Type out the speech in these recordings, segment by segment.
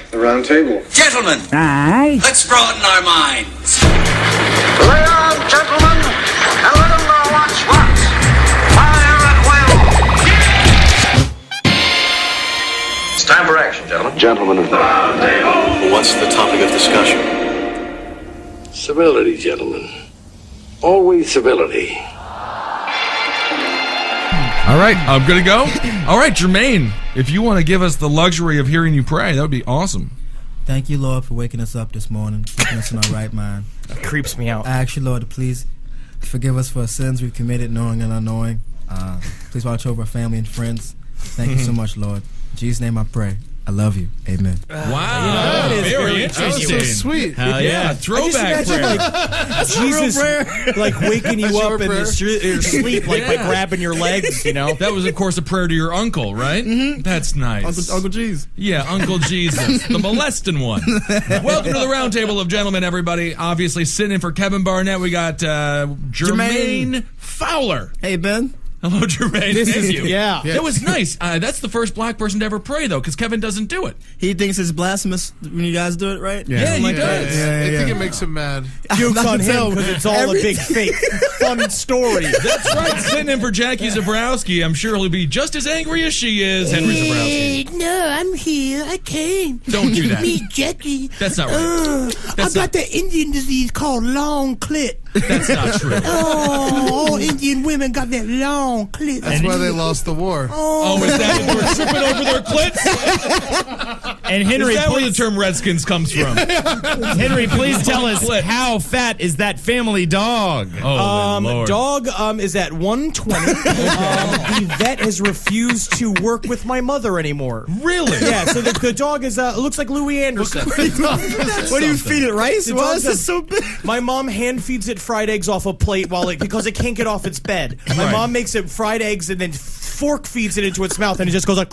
The round table. Gentlemen, Aye. let's broaden our minds. Lay on, gentlemen, and let them know what's what. Fire at will. It's time for action, gentlemen. Gentlemen of the round table. What's the topic of discussion? Civility, gentlemen. Always civility. All right, I'm going to go. All right, Jermaine, if you want to give us the luxury of hearing you pray, that would be awesome. Thank you, Lord, for waking us up this morning, keeping us in our right mind. That creeps me out. I ask you, Lord, to please forgive us for sins we've committed, knowing and unknowing. Please watch over our family and friends. Thank you so much, Lord. In Jesus' name I pray. I love you. Amen. Wow. Very interesting. That's so sweet. Hell yeah. Throwback prayer. Jesus, like waking you up in your sleep, like by grabbing your legs, you know? That was, of course, a prayer to your uncle, right? Mm-hmm. That's nice. Uncle G's. Yeah, Uncle Jesus, the molesting one. Welcome to the Roundtable of Gentlemen, everybody. Obviously, sitting in for Kevin Barnett, we got Jermaine Fowler. Hey, Ben. Hello, Jermaine. Thank you. Yeah. That was nice. That's the first black person to ever pray, though, because Kevin doesn't do it. He thinks it's blasphemous when you guys do it, right? Yeah, he does. I think it makes him mad. Joke's on him because it's all a big fake fun story. That's right. Sitting in for Jackie Zebrowski. I'm sure he'll be just as angry as she is, Henry Zebrowski. No, I'm here. I came. Don't do that. Meet Jackie. That's not right. I got the Indian disease called long clit. That's not true. Oh, all Indian women got that long clit. That's why they lost the war. Oh, is that they were tripping over their clits? And Henry, is that where the term Redskins comes from? Henry, please tell us how fat is that family dog? Oh, Lord. Dog is at 120. The vet has refused to work with my mother anymore. Really? Yeah, so the dog is looks like Louis Anderson. What do you feed it, rice? Why is this so big? My mom hand feeds it fried eggs off a plate because it can't get off its bed. My mom makes it fried eggs and then fork feeds it into its mouth, and it just goes like.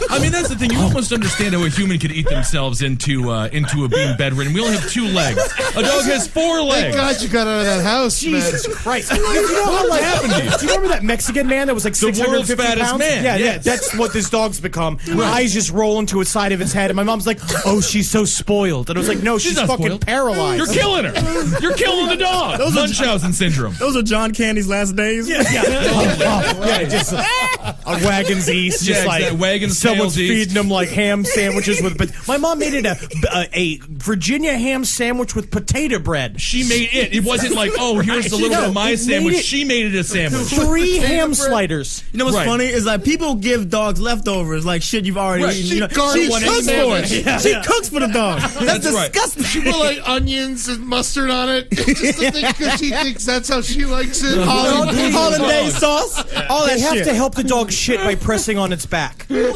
I mean, that's the thing. You almost understand how a human could eat themselves into a being bedridden. We only have 2 legs. A dog has 4 legs. Thank God you got out of that house, Jesus man. Christ! Do you know how like happened to you? Do you remember that Mexican man that was like 650 fattest pounds? man. Yeah, Yes. that's what this dog's become. Eyes just rolling to its side of its head, and my mom's like, "Oh, she's so spoiled," and I was like, "No, she's not fucking spoiled. paralyzed." You're killing her. You're killing the dog. Munchausen syndrome. Those are John Candy's last days? Yeah, just a Wagons East, just like exactly. Wagons someone's Tails East. feeding them like ham sandwiches with. But my mom made it a Virginia ham sandwich with potato bread. She made it. It wasn't like, oh, here's a little bit of my sandwich. She made it a sandwich. 3 ham sliders. You know what's funny is like people give dogs leftovers, like shit you've already eaten. She You know, cooks she for it. it. She cooks for the dog. That's right. disgusting. She put like onions and mustard on it, just to think because she thinks that's how she likes it. Hollandaise sauce. All that They have shit. to help the dog shit by pressing on its back. Really?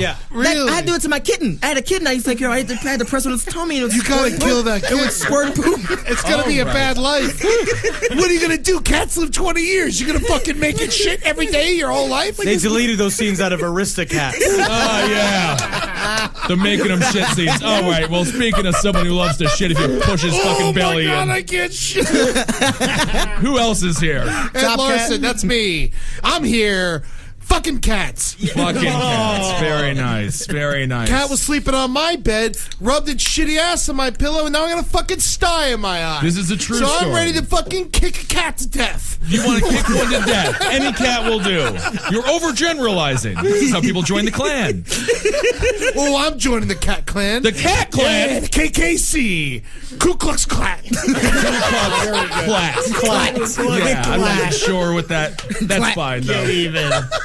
Yeah. Really? I do it to my kitten. I had a kitten I used to take care of. I had to press on its tummy. And it You gotta kill that cat. It would squirt poop. It's gonna be a bad life. What are you gonna do? Cats live 20 years. You're gonna fucking make it shit every day your whole life? They deleted those scenes out of Aristocats. Oh, yeah. The making them shit scenes. All right. Well, speaking of someone who loves to shit if you push his fucking belly God, in. I can't shit. Who else is here? Ed Larson, that's me. I'm here. Fucking cats. Fucking cats. Very nice. Very nice. Cat was sleeping on my bed, rubbed its shitty ass on my pillow, and now I got a fucking sty in my eye. This is a true so story. I'm ready to fucking kick a cat to death. You want to kick one to death. Any cat will do. You're overgeneralizing. This is how people join the Klan. Oh, I'm joining the cat clan. The Cat Clan? Yeah, the KKC. Ku Klux Klan. Class. Yeah, I'm not even sure what that. That's fine, though.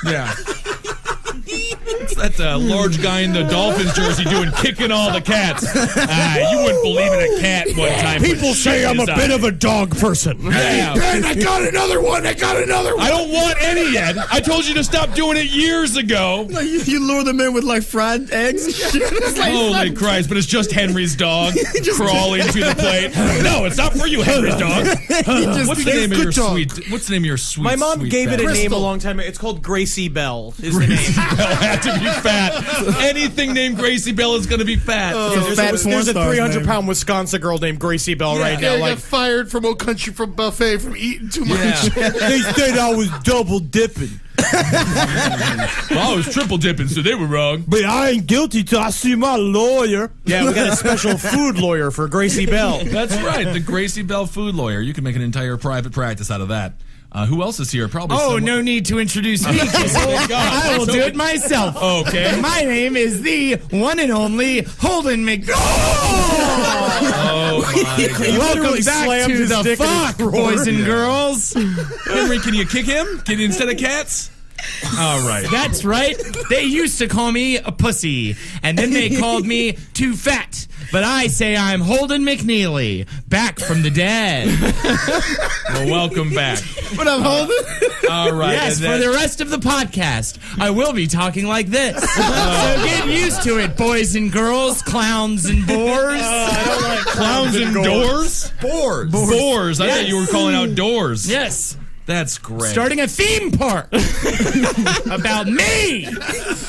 Yeah. It's that large guy in the Dolphins jersey kicking all the cats. You wouldn't believe in a cat one time. People say I'm a bit of a dog person. Yeah. Ben, I got another one. I don't want any yet. I told you to stop doing it years ago. No, you lure them in with like fried eggs and shit. Holy Christ, but it's just Henry's dog crawling to the plate. No, it's not for you, Henry's dog. What's the name of your sweet My mom gave it a Crystal. name a long time ago. It's called Gracie Bell. Is the name. Bell had to be fat. Anything named Gracie Bell is going to be fat. There's a 300-pound Wisconsin girl named Gracie Bell right now. I got fired from Old Country from Buffet from eating too much. They said I was double dipping. Well, I was triple dipping, so they were wrong. But I ain't guilty till I see my lawyer. Yeah, we got a special food lawyer for Gracie Bell. That's right, the Gracie Bell food lawyer. You can make an entire private practice out of that. Who else is here? Probably. No need to introduce me. I will do it myself. Okay. My name is the one and only Holden McNeely. Oh my! Welcome back to the fuck, boys and girls. Henry, can you kick him? Can you instead of cats? All right. That's right. They used to call me a pussy, and then they called me too fat. But I say I'm Holden McNeely, back from the dead. Well, welcome back. What up, Holden? All right. Yes, for the rest of the podcast, I will be talking like this. So get used to it, boys and girls, clowns and boars. I don't like clowns and doors? Boars. Boars. I thought you were calling out doors. Yes. That's great. Starting a theme park about me.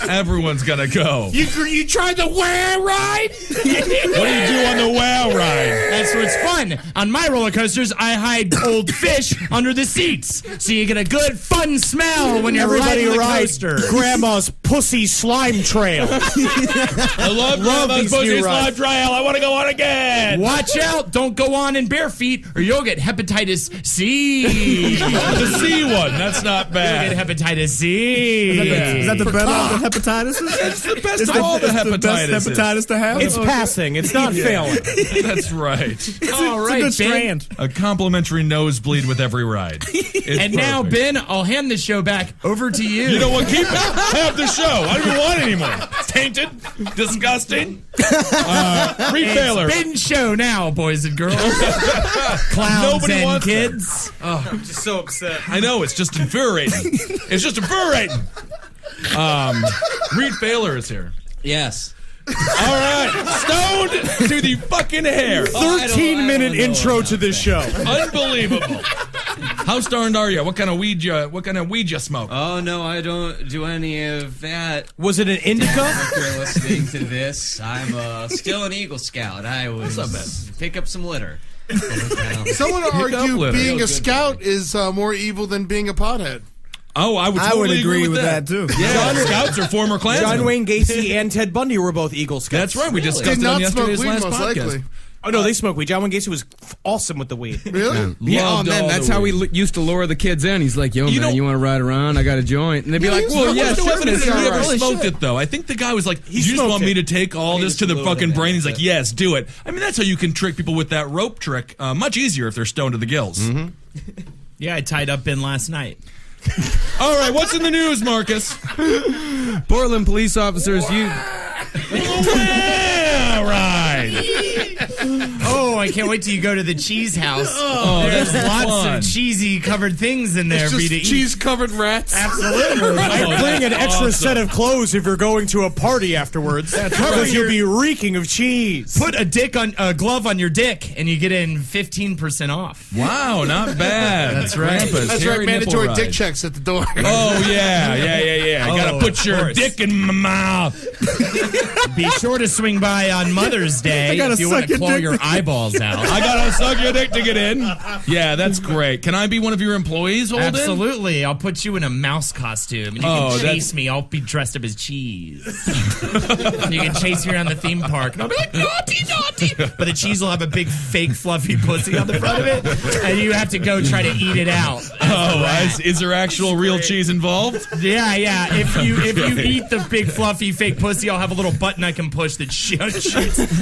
Everyone's gonna go. You tried the whale ride? What do you do on the whale ride? That's what's fun. On my roller coasters, I hide cold fish under the seats, so you get a good, fun smell when you're Everybody riding the rides coaster. Grandma's pussy slime trail. I love Grandma's these pussy new slime rides. trail. I want to go on again. Watch out! Don't go on in bare feet, or you'll get hepatitis C. The C one. That's not You'll bad. get hepatitis C. Is that the better of the hepatitis? It's the best of all the hepatitis. hepatitis to have? It's passing. It's not failing. That's right. All right, good Ben. strand. A complimentary nosebleed with every ride. And now, Ben, I'll hand the show back over to you. You know what? Keep have the show. I don't even want it anymore. It's tainted, disgusting. Retailer. It's Ben's show now, boys and girls. Clowns Nobody and wants kids. I'm just so upset. I know, it's just infuriating. It's just infuriating. Reed Baylor is here. Yes. All right, stoned to the fucking hair. 13-minute intro to this show. Unbelievable. How stoned are you? What kind of weed you smoke? Oh, no, I don't do any of that. Was it an indica? If you're listening to this, I'm still an Eagle Scout. I was pick up some litter. Someone would argue litter. being a scout is more evil than being a pothead. Oh, I would totally agree with that. too. Yeah, Scouts are former Klansmen. John Wayne Gacy and Ted Bundy were both Eagle Scouts. That's right. We discussed Did it on not smoke yesterday's weed, last most podcast. likely. Oh, no, they smoked weed. John Wayne Gacy was awesome with the weed. Really? Yeah, oh Loved man, all that's the how we weed. used to lure the kids in. He's like, "Yo, You man, know- you want to ride around? I got a joint." And they'd be like, "Well, yeah, What's the sure, evidence man, that he all ever right." smoked it, though? I think the guy was like, "You just smoked want me it. to take all this to the fucking brain?" He's like, "Yes, do it." I mean, that's how you can trick people with that rope trick. Much easier if they're stoned to the gills. Yeah, I tied up Ben last night. All right, what's in the news, Marcus? Portland police officers All right. Oh, I can't wait till you go to the cheese house. Oh, There's that's lots fun. of cheesy covered things in there It's for you just to eat. cheese-covered rats. Absolutely. I'd bring an that's extra awesome. set of clothes if you're going to a party afterwards. Because you'll be reeking of cheese. Put a glove on your dick, and you get in 15% off. Wow, not bad. That's right. Grandpa's That's hairy right, mandatory nipple dick ride. checks at the door. Oh, yeah. You gotta Oh, put of your course. dick in my mouth. Be sure to swing by on Mother's Day gotta if you want suck to your claw dick. your eyeballs out. I gotta suck your dick to get in. Yeah, that's great. Can I be one of your employees, Holden? Absolutely. I'll put you in a mouse costume, and you Oh, can that's- chase me. I'll be dressed up as cheese. And you can chase me around the theme park, and I'll be like, naughty, naughty. But the cheese will have a big, fake, fluffy pussy on the front of it, and you have to go try to eat it out. Is there actual real cheese involved? Yeah. If you eat the big, fluffy, fake pussy, I'll have a little button I can push that shoots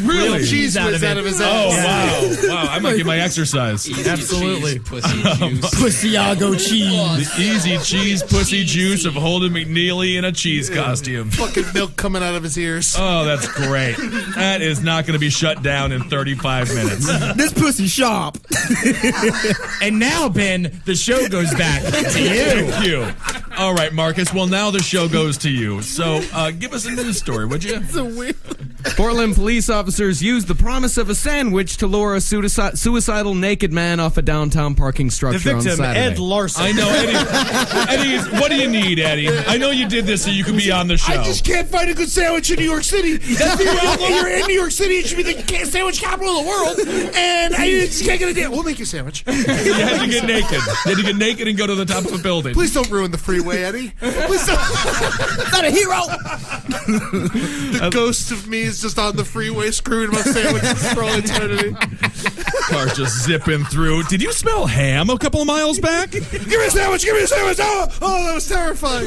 real Really? cheese out of it. Oh, wow. I might get my exercise. Absolutely. Pussy juice. Pussyago cheese. The easy cheese pussy juice of Holden McNeely in a cheese costume. Fucking milk coming out of his ears. Oh, that's great. That is not going to be shut down in 35 minutes. This pussy sharp. And now, Ben, the show goes back to you. Thank you. All right, Marcus. Well, now the show goes to you. So give us a news story, would you? It's a weird. Portland police officers used the promise of a sandwich to lure a suicidal naked man off a downtown parking The structure on victim, Saturday. Ed Larson. I know, Eddie, what do you need, Eddie? I know you did this so you could be on the show. I just can't find a good sandwich in New York City. That's the problem. You're in New York City. It should be the sandwich capital of the world. And I just can't get a deal. We'll make you a sandwich. You had to get naked. You had to get naked and go to the top of a building. Please don't ruin the freeway, Eddie. Please don't. Not a hero. The ghost of me is just on the freeway screwing my sandwiches for all eternity. Car just zipping through. Did you smell ham a couple of miles back? Give me a sandwich. Give me a sandwich. Oh, that was terrifying.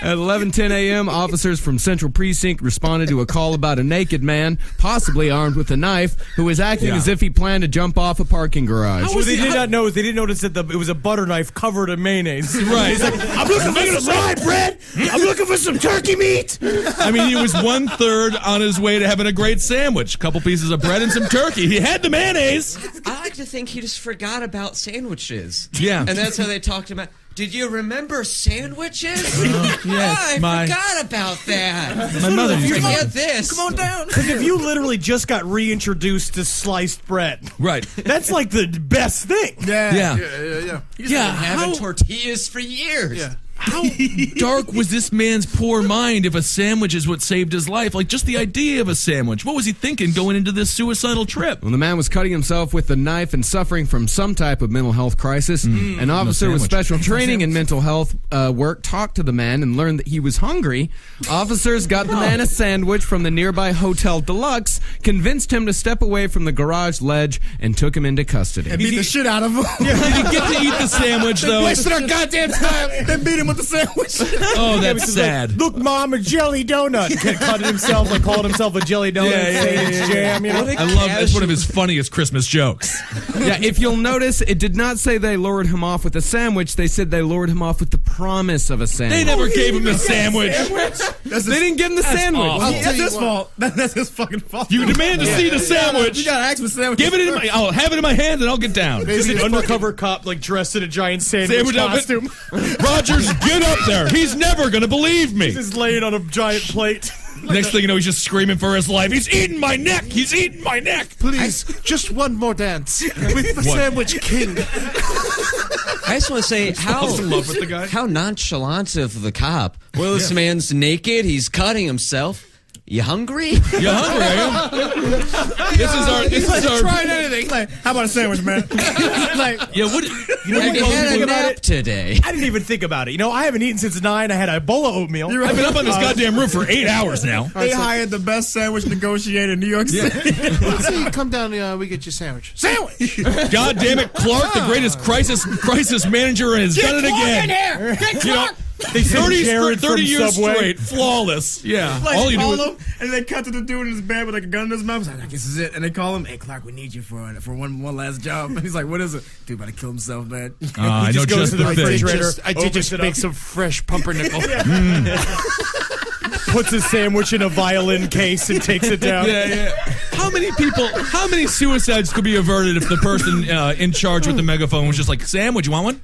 At 11:10 a.m., officers from Central Precinct responded to a call about a naked man, possibly armed with a knife, who was acting as if he planned to jump off a parking garage. What they did not know is they didn't notice that it was a butter knife covered in mayonnaise. Right. He's like, I'm looking for some rye bread. I'm looking for some turkey meat. I mean, he was 1/3 on his way to having a great sandwich. A couple pieces of bread and some turkey. He had the mayonnaise. I like to think he just forgot about sandwiches. Yeah. And that's how they talked about. Did you remember sandwiches? Yes, I forgot about that. My mother used to make Forget this. Come on down. Because if you literally just got reintroduced to sliced bread, Right. that's like the best thing. Yeah. He's been having tortillas for years. Yeah. How dark was this man's poor mind if a sandwich is what saved his life? Like, just the idea of a sandwich. What was he thinking going into this suicidal trip? Well, the man was cutting himself with a knife and suffering from some type of mental health crisis. An officer with special training in mental health work talked to the man and learned that he was hungry. Officers got the man a sandwich from the nearby Hotel Deluxe, convinced him to step away from the garage ledge, and took him into custody. Beat the shit out of him. Did he get to eat the sandwich, though? Wasted our goddamn time. They beat him with the sandwich. Oh, that's sad. Like, look, Mom, a jelly donut. Cut himself, like called himself a jelly donut. Yeah. Jam, you know? I love that's one of his funniest Christmas jokes. Yeah, if you'll notice, it did not say they lured him off with a sandwich. They said they lured him off with the promise of a sandwich. They never gave him the sandwich. They didn't give him the sandwich. awful. That's his fault. That's his fucking fault. You demand to see the sandwich. You gotta ask for the sandwich. Give it in my. I'll have it in my hand and I'll get down. Just an undercover cop, like dressed in a giant sandwich costume. Rogers, get up there. He's never gonna believe me. Just laying on a giant plate. Next thing you know, he's just screaming for his life. He's eating my neck. He's eating my neck. Please, just one more dance with the sandwich king. I just want to say in love with the guy. how nonchalant of the cop. Well, this man's naked. He's cutting himself. You hungry? You hungry, are you? This is our. Trying anything. Like, how about a sandwich, man? Like, Yeah, what? You know Have you what had a nap today? I didn't even think about it. You know, I haven't eaten since 9. I had a bowl of oatmeal. I've been up on this goddamn roof for 8 hours now. they hired the best sandwich negotiator in New York City. Let's see, come down. We get you a sandwich. Sandwich. God damn it, Clark, the greatest crisis manager, has done it again. Get Clark. They sent 30 from years Subway. straight, flawless. Yeah, Like, all you do call is. him, and they cut to the dude in his bed with like a gun in his mouth. He's like, this is it. And they call him, hey, Clark, we need you for one last job. And he's like, what is it? Dude, about to kill himself, man. I know goes just to the the thing. refrigerator. I did just make some fresh pumpernickel. Puts his sandwich in a violin case and takes it down. Yeah. How many suicides could be averted if the person in charge with the megaphone was just like, sandwich, you want one?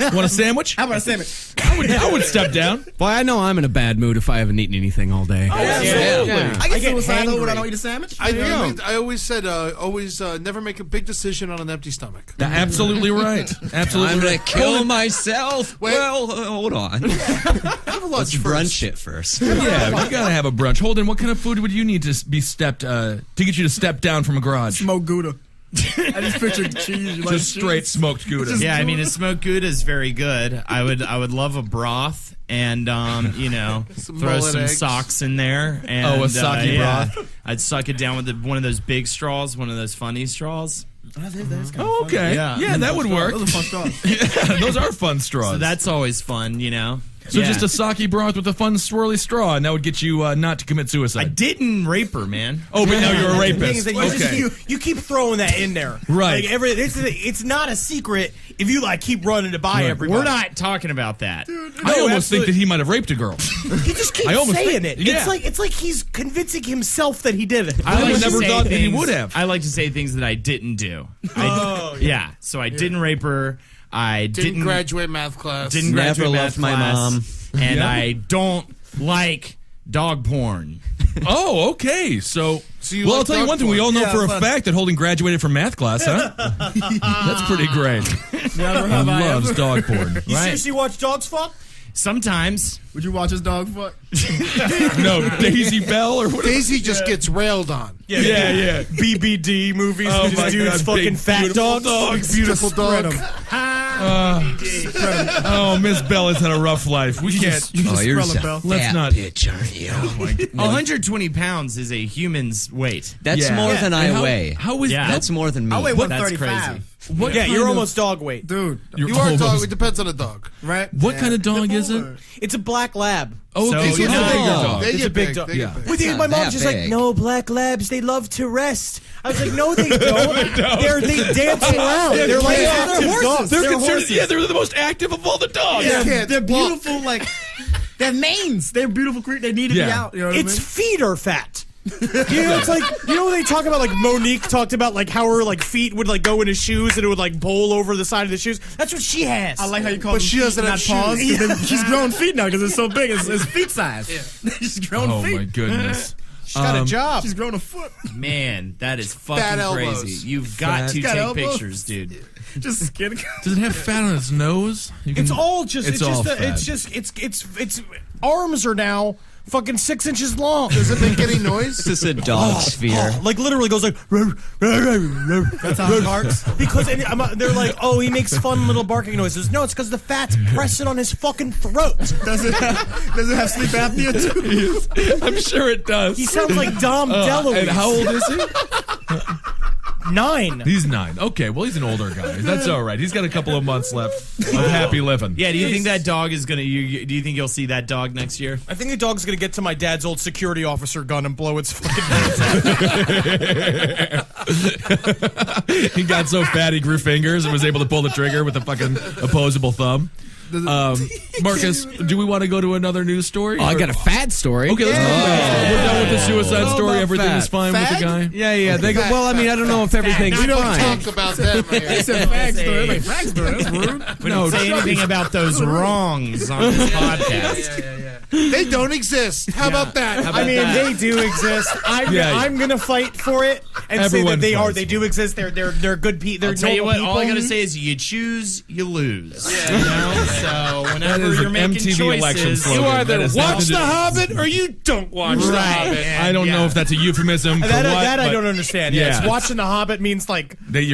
You want a sandwich? How about a sandwich? I would step down. Boy, I know I'm in a bad mood if I haven't eaten anything all day. Yeah. I get suicidal hangry when I don't eat a sandwich. I always said, never make a big decision on an empty stomach. Absolutely right. Absolutely I'm gonna right. kill myself. Wait. Well, hold on. Have a lunch Let's brunch it first. Yeah, you gotta have a brunch. Holden, what kind of food would you need to be to get you to step down from a garage? Smoked Gouda. I just pictured cheese. Just straight smoked Gouda. Yeah, I mean, a smoked Gouda is very good. I would love a broth and throw mullet some eggs. socks in there. And, a sake broth. I'd suck it down with one of those big straws, one of those funny straws. Oh, okay. Yeah, that would work. Those are fun straws. Yeah, those are fun straws. So that's always fun, you know. So Yeah. just a sake broth with a fun swirly straw, and that would get you not to commit I suicide. didn't rape her, man. Oh, but now you're a The thing is rapist. that Okay. you keep throwing that in there. Right. Like it's not a secret if you like keep running it by everybody. We're not talking about that. I almost think that he might have raped a girl. He just keeps I almost saying think- it. yeah. It's like he's convincing himself that he did it. I like to never say thought that he things- would have. I like to say things that I didn't do. yeah. So I didn't rape her. I Didn't graduate math class. Didn't Never graduate loved math my class, mom. and I don't like Dog porn. Oh, okay. So well, I'll tell you one thing. We all know for a fact that Holden graduated from math class, huh? That's pretty great. Never loves dog porn. You seriously watch dogs fuck? Sometimes. Would you watch his dog fuck? No, Daisy Bell or whatever. Daisy just gets railed on. Yeah. BBD movies with just dudes fucking big, fat dogs. Beautiful dog. Oh, Miss Bell has had a rough life. We can't. You're let's not. bitch, aren't you? 120 pounds is a human's weight. That's more than I weigh. How is that? That's more than me. I weigh That's 135. crazy. What Yeah, kind you're of- almost dog weight. Dude, You are a dog. It depends on the dog. right? What kind of dog is it? It's a black lab. Oh, okay, So, so it's a no. bigger dog. They It's get a big big. dog. They get Yeah. big. With you, not my mom's that just like, big. no, black labs, they love to rest. I was like, no, they don't. They dance around. They're like active dogs. They're considered, horses. yeah, they're the most active of all the dogs. They're beautiful, like, they're manes. They're beautiful creatures. They need to be out. You know what I It's mean? feeder fat. It's like, when they talk about, like, Monique talked about, like, how her, like, feet would, like, go in his shoes and it would, like, bowl over the side of the shoes. That's what she has. I like how you call But them she feet, doesn't not have paws. shoes. 'Cause then she's grown feet now because it's so big. It's feet size. She's grown Oh feet. my goodness. She's got a job. She's grown a foot. Man, that is Fat fucking elbows. crazy. You've got to Got take elbows. pictures, dude. Just skin. Does it have fat on its nose? You can- It's all just, It's all fat. it's arms are now fucking 6 inches long. Does it make any noise? This is a dog sphere. Like literally goes like. That's how it barks. Because they're like, oh, he makes fun little barking noises. No, it's because the fat's pressing on his fucking throat. Does it have sleep apnea too? I'm sure it does. He sounds like Dom DeLuise. And how old is he? 9. He's 9. Okay, well, he's an older guy. That's all right. He's got a couple of months left of happy living. Yeah, do you think that dog is gonna? Do you think you'll see that dog next year? I think the dog's gonna get to my dad's old security officer gun and blow its fucking brains out. He got so fat he grew fingers and was able to pull the trigger with a fucking opposable thumb. Marcus, do we want to go to another news story? Oh, I got a fat story. Okay, let's go to that. We're done with the suicide All story. about Everything fat. is fine with the guy. Yeah. They go, well, I mean, I don't know if everything's We don't fine. talk about them here. It's a fag story. Like, fag story. That's rude. We don't say anything about those wrongs on this podcast. They don't exist. How about that? I mean, they do exist. I'm gonna fight for it and Everyone say that fights they do exist. They're good people. They're I'll tell you normal what. All I people. gotta say is, you choose, you lose. You know? So That whenever is you're an making MTV election choices, slogan. you That has nothing to do- Hobbit or you don't watch The Hobbit. I don't know if that's a euphemism for That what, I but don't understand. yeah. Yes, watching The Hobbit means like they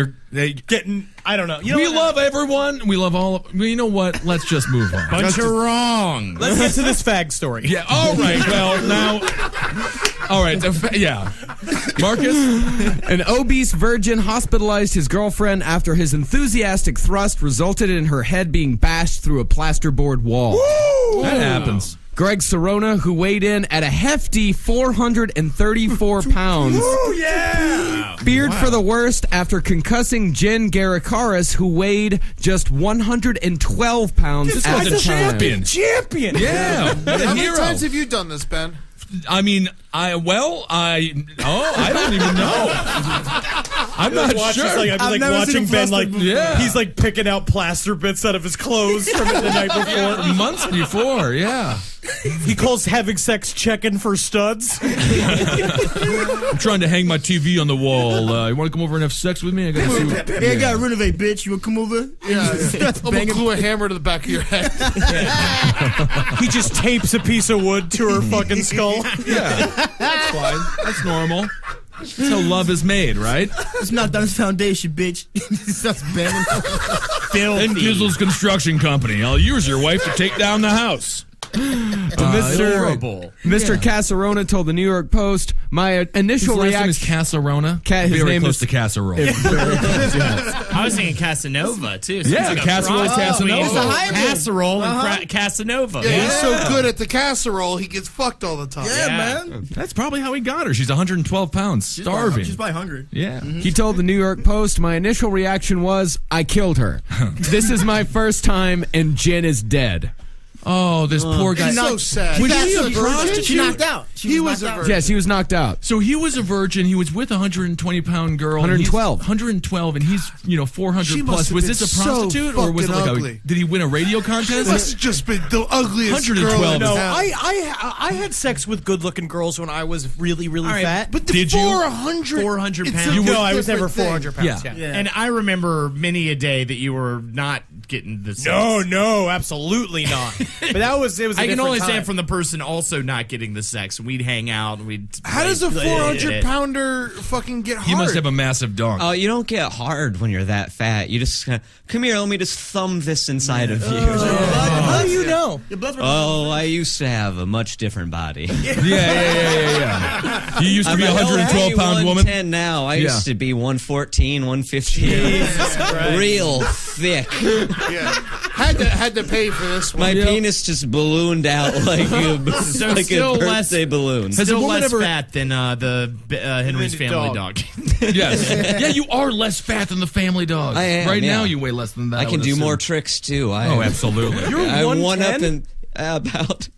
getting. I don't know. You know we what? love everyone. We love all of. Well, you know what? Let's just move on. bunch of wrong. Let's get to this fag story. Yeah. All right. Well, now. All right. Yeah. Marcus. An obese virgin hospitalized his girlfriend after his enthusiastic thrust resulted in her head being bashed through a plasterboard wall. That happens. Greg Sorona, who weighed in at a hefty 434 pounds, feared for the worst after concussing Jen Garikaris, who weighed just 112 pounds This at guy's the a time. Champion. Yeah. What a How many hero. times have you done this, Ben? I mean, I don't even know. I'm not sure. I'm like never watching seen a Ben plaster like before. Yeah. he's like picking out plaster bits out of his clothes from the night before. Months before, yeah. He calls having sex checking for studs. I'm trying to hang my TV on the wall. You want to come over and have sex with me? I got to see what. Hey, I gotta renovate, bitch. You wanna come over? Yeah. I'm gonna glue a hammer to the back of your head. He just tapes a piece of wood to her fucking skull. Yeah, that's fine. That's normal. That's how love is made, right? It's not done. It's foundation, bitch. That's banging. Ben Kissel's construction company. I'll use your wife to take down the house. Horrible. Mr. Casarona told the New York Post, my initial His last name is reaction... Casarona. His Very name close is- to Casserole. I was thinking Casanova too. So Yeah, it's like a casserole cross between Casanova. It's a hybrid. Casserole and Casanova. Yeah, he's so good at the casserole, he gets fucked all the time. Yeah, Yeah. man. That's probably how he got her. She's 112 pounds, starving. She's probably hungry. Yeah. He told the New York Post, my initial reaction was, I killed her. This is my first time, and Jen is dead. Oh, this poor guy. He's so sad. Was That's she a the virgin? prostitute? She knocked out. He was a virgin. Yeah, she was knocked out. So he was a virgin. He was with a 120-pound girl. 112. 112, and he's 400 She plus. must have Was been this a so prostitute or was it fucking like ugly. did he win a radio contest? Must have just been the ugliest 112 girl in is- No, town. I had sex with good-looking girls when I was really, really right, fat. But the Did you? 400 400 it's a pounds. no, I was never different 400 pounds. Yeah. Yeah. And I remember many a day that you were not getting the sex. No, absolutely not. But it was. A I can different only say time. it from the person also not getting the sex. We'd hang out and we'd. How does a 400-pounder fucking get hard? He must have a massive dong. Oh, you don't get hard when you're that fat. You just come here. Let me just thumb this inside of you. How do you know? Oh, I used to have a much different body. Yeah. You used to be a I'm 112-pound woman. 110 now. I Yeah. used to be 114, 115. Real thick. Yeah. Had to pay for this one. My penis just ballooned out like a still less- birthday balloon. Has a Still woman less ever- fat than the Henry's family dog. Yes. Yeah, you are less fat than the family dog. I am, Right yeah. now, you weigh less than that. I can would do assume. more tricks too. Oh, absolutely. I'm one up in about.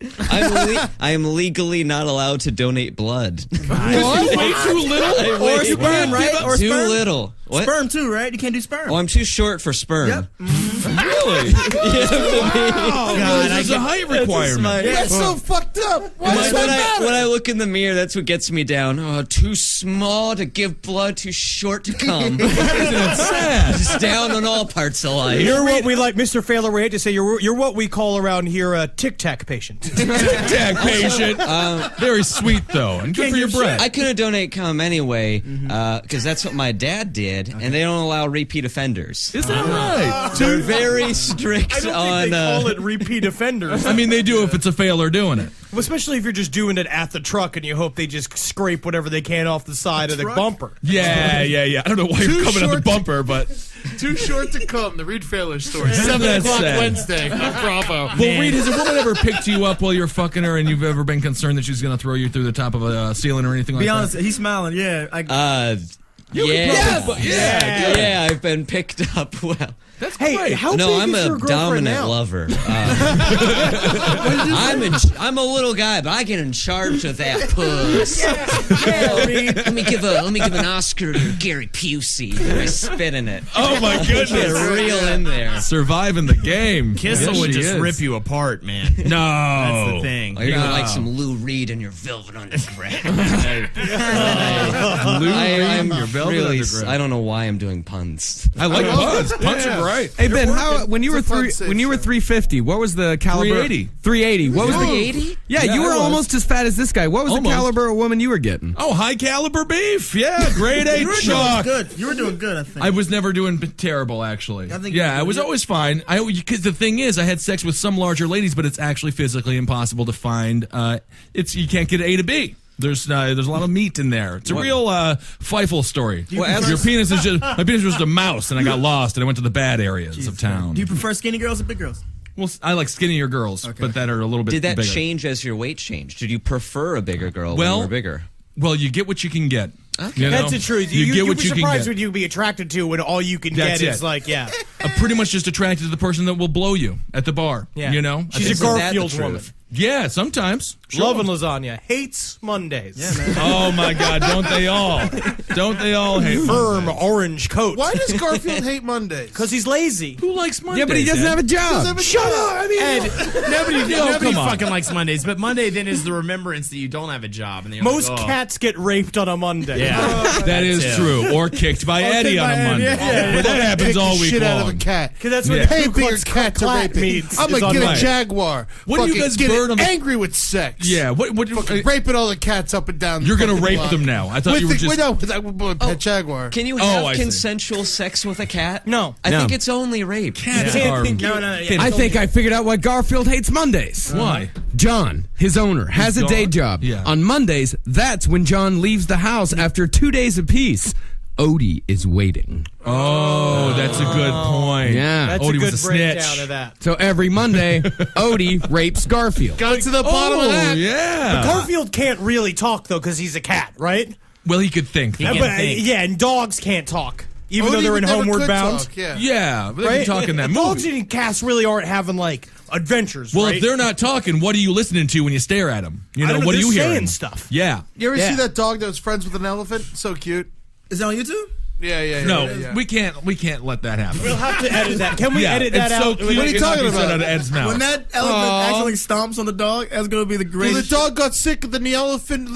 I'm legally not allowed to donate blood. What? You weigh too little? Or sperm, right? Or too sperm? little. What? Sperm too, right? You can't do sperm. Oh, I'm too short for sperm. Yep. Really? God, There's a height requirement. That's so fucked up. Why does that matter? When I look in the mirror, that's what gets me down. Oh, too small to give blood, too short to come. Just down on all parts of life. You're what we like, Mr. Failer. We hate to say you're what we call around here a Tic Tac patient. Tic-tac patient. Very sweet, though, and good for your breath. I couldn't donate cum anyway, because that's what my dad did, and they don't allow repeat offenders. Is that right? They're very strict on. it repeat offenders. I mean, they do if it's a failure doing it. Well, especially if you're just doing it at the truck and you hope they just scrape whatever they can off the side of the bumper. Yeah. I don't know why you're coming on the bumper, but Too short to come. The Reed Failer story. That's 7 o'clock sad. Wednesday. Bravo. Well, Reed, has a woman ever picked you up while you're fucking her, and you've ever been concerned that she's going to throw you through the top of a ceiling or anything like Be that? honest, he's smiling. Yeah. Yeah, I've been picked up. Well, that's Hey, great. how no, big I'm is a your girlfriend dominant now? lover. I'm a little guy, but I get in charge of that puss. Let me give an Oscar to Gary Busey. I spit in it. Oh my Get goodness! real in there. Surviving the game. Kissel Yes, would she just is. rip you apart, man. No, That's the thing. Or you're gonna like some Lou Reed in your velvet underground. I'm your velvet really. underground. I don't know why I'm doing puns. I like puns. Puns are great. Hey Ben, when you were It's a fun safe when you were show. 350, what was the caliber? 380. 380. What was the 380? Yeah, Yeah, you were I was. almost as fat as this guy. What was Almost. the caliber of woman you were getting? Oh, high caliber beef. Yeah, grade A You were doing chalk. good. You were doing good, I think. I was never doing terrible, actually. I think yeah, you- I was always fine. Because the thing is, I had sex with some larger ladies, but it's actually physically impossible to find. You can't get A to B. There's a lot of meat in there. It's a real Feifel story. Well, as- Your penis is just my penis was just a mouse, and I got lost, and I went to the bad areas of town. Do you prefer skinny girls or big girls? Well, I like skinnier girls, but that are a little bit. Did that bigger. change as your weight changed? Did you prefer a bigger girl Well, when you were bigger? Well, you get what you can get. Okay. You know? That's the truth. You get you'd what be you can surprised get. what you'd be attracted to when all you can That's get it. is like, yeah. I'm pretty much just attracted to the person that will blow you at the bar. Yeah. You know? She's a Isn't that the Garfield truth? woman. Yeah, sometimes. Loving lasagna. Hates Mondays. Yeah, man. Oh my God! Don't they all? Don't they all hate Firm Mondays? orange coat. Why does Garfield hate Mondays? Because he's lazy. Who likes Mondays? Yeah, but he doesn't Ed? have a job. Shut up! I mean, Ed, nobody come on. fucking likes Mondays, but Monday then is the remembrance that you don't have a job. And then you're Most like, oh. cats get raped on a Monday. Yeah. That is it. true. Or kicked by Eddie on a Monday. Yeah. But that happens kick all the week shit out of a long. cat. Because that's what Yeah. the Pay Ku bigger Klux cat to Klan rape it. means. I'm is gonna on get a Monday. jaguar. What do you Fucking guys get burn 'em- angry with sex. Yeah. What? Raping all the cats up and down. the You're gonna fucking rape block. them now. I thought you were just. with a pet jaguar. Can you Oh, have I see. consensual sex with a cat? No. I No. think it's only rape. Cats Yeah. are. I think I figured out why Garfield hates Mondays. Why? John, his owner, has a day gone? job. Yeah. On Mondays, that's when John leaves the house after 2 days apiece. Odie is waiting. Oh, that's a good point. Yeah. That's Odie a good was a snitch. breakdown of that. So every Monday, Odie rapes Garfield. Got to the bottom of that. Yeah. Garfield can't really talk, though, because he's a cat, right? Well, he could think. He can But, think. yeah, and dogs can't talk. even though they're in Homeward Bound. Talk, yeah. Yeah, but they can talk in that Dogs movie. and cats really aren't having like adventures. Well, right? if they're not talking, what are you listening to when you stare at them? You I know, don't know, what are they're you saying hearing? stuff. Yeah. You ever Yeah. see that dog that was friends with an elephant? So cute. Is that on YouTube? Yeah. No, we can't let that happen. We'll have to edit that. Can we edit that it's so out? cute. What are you talking about? Out of Ed's mouth. When that elephant actually stomps on the dog, that's going to be the Well, greatest. the dog got sick, and then the elephant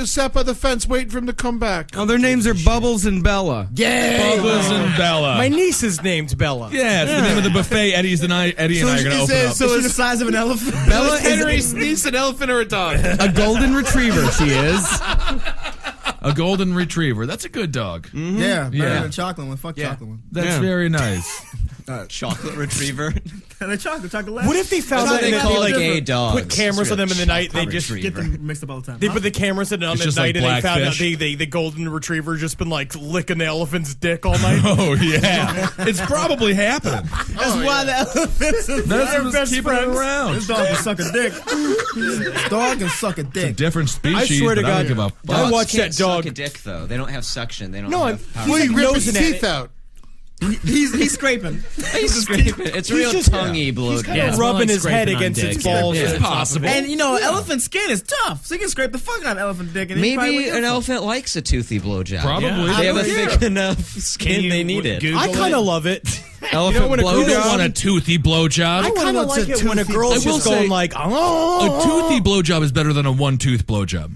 sat by the fence waiting for him to come back. Oh, their names are Bubbles and Bella. Bubbles and Bella. My niece is named Bella. Yeah, it's the name of the buffet. Eddie and I are going to open up. Is she the size of an elephant? Bella Henry's niece, an elephant or a dog? a golden retriever, she is. A golden retriever. That's a good dog. Yeah, better Yeah. than a chocolate one. Fuck chocolate one. That's very nice. Chocolate retriever. And a chocolate What if they found That's out what they call like gay dogs. put cameras on them in the night? They just Chocolate Get retriever. them mixed up all the time. They put the cameras in on It's the just night, like and they found out Blackfish. the golden retriever just been like licking the elephant's dick all night. Oh, yeah. It's probably happening. That's why the elephants is That's what's best keeping it friends. around. This dog can suck a dick. This dog can suck a dick. Different species. I swear to but I God, don't give a I fuck. watched Can't that dog. suck a dick though. They don't have suction. They don't. No, have power. Well, he like ripped his nosing at teeth it. out. He's scraping. He's scraping. It's real just- tonguey blow. He's kind of rubbing his head against its balls. It's possible. And you know, elephant skin is tough, so you can scrape the fuck out of elephant dick. And he probably Maybe wouldn't an get elephant likes a toothy blowjob. Probably. They have a Yeah. thick enough skin. They need it. I kind of love it. Elephant when a You blowjob- don't want a toothy blowjob. I kind of like it when a girl's I will just going say- like, A oh. toothy blowjob is better than a one-tooth blowjob.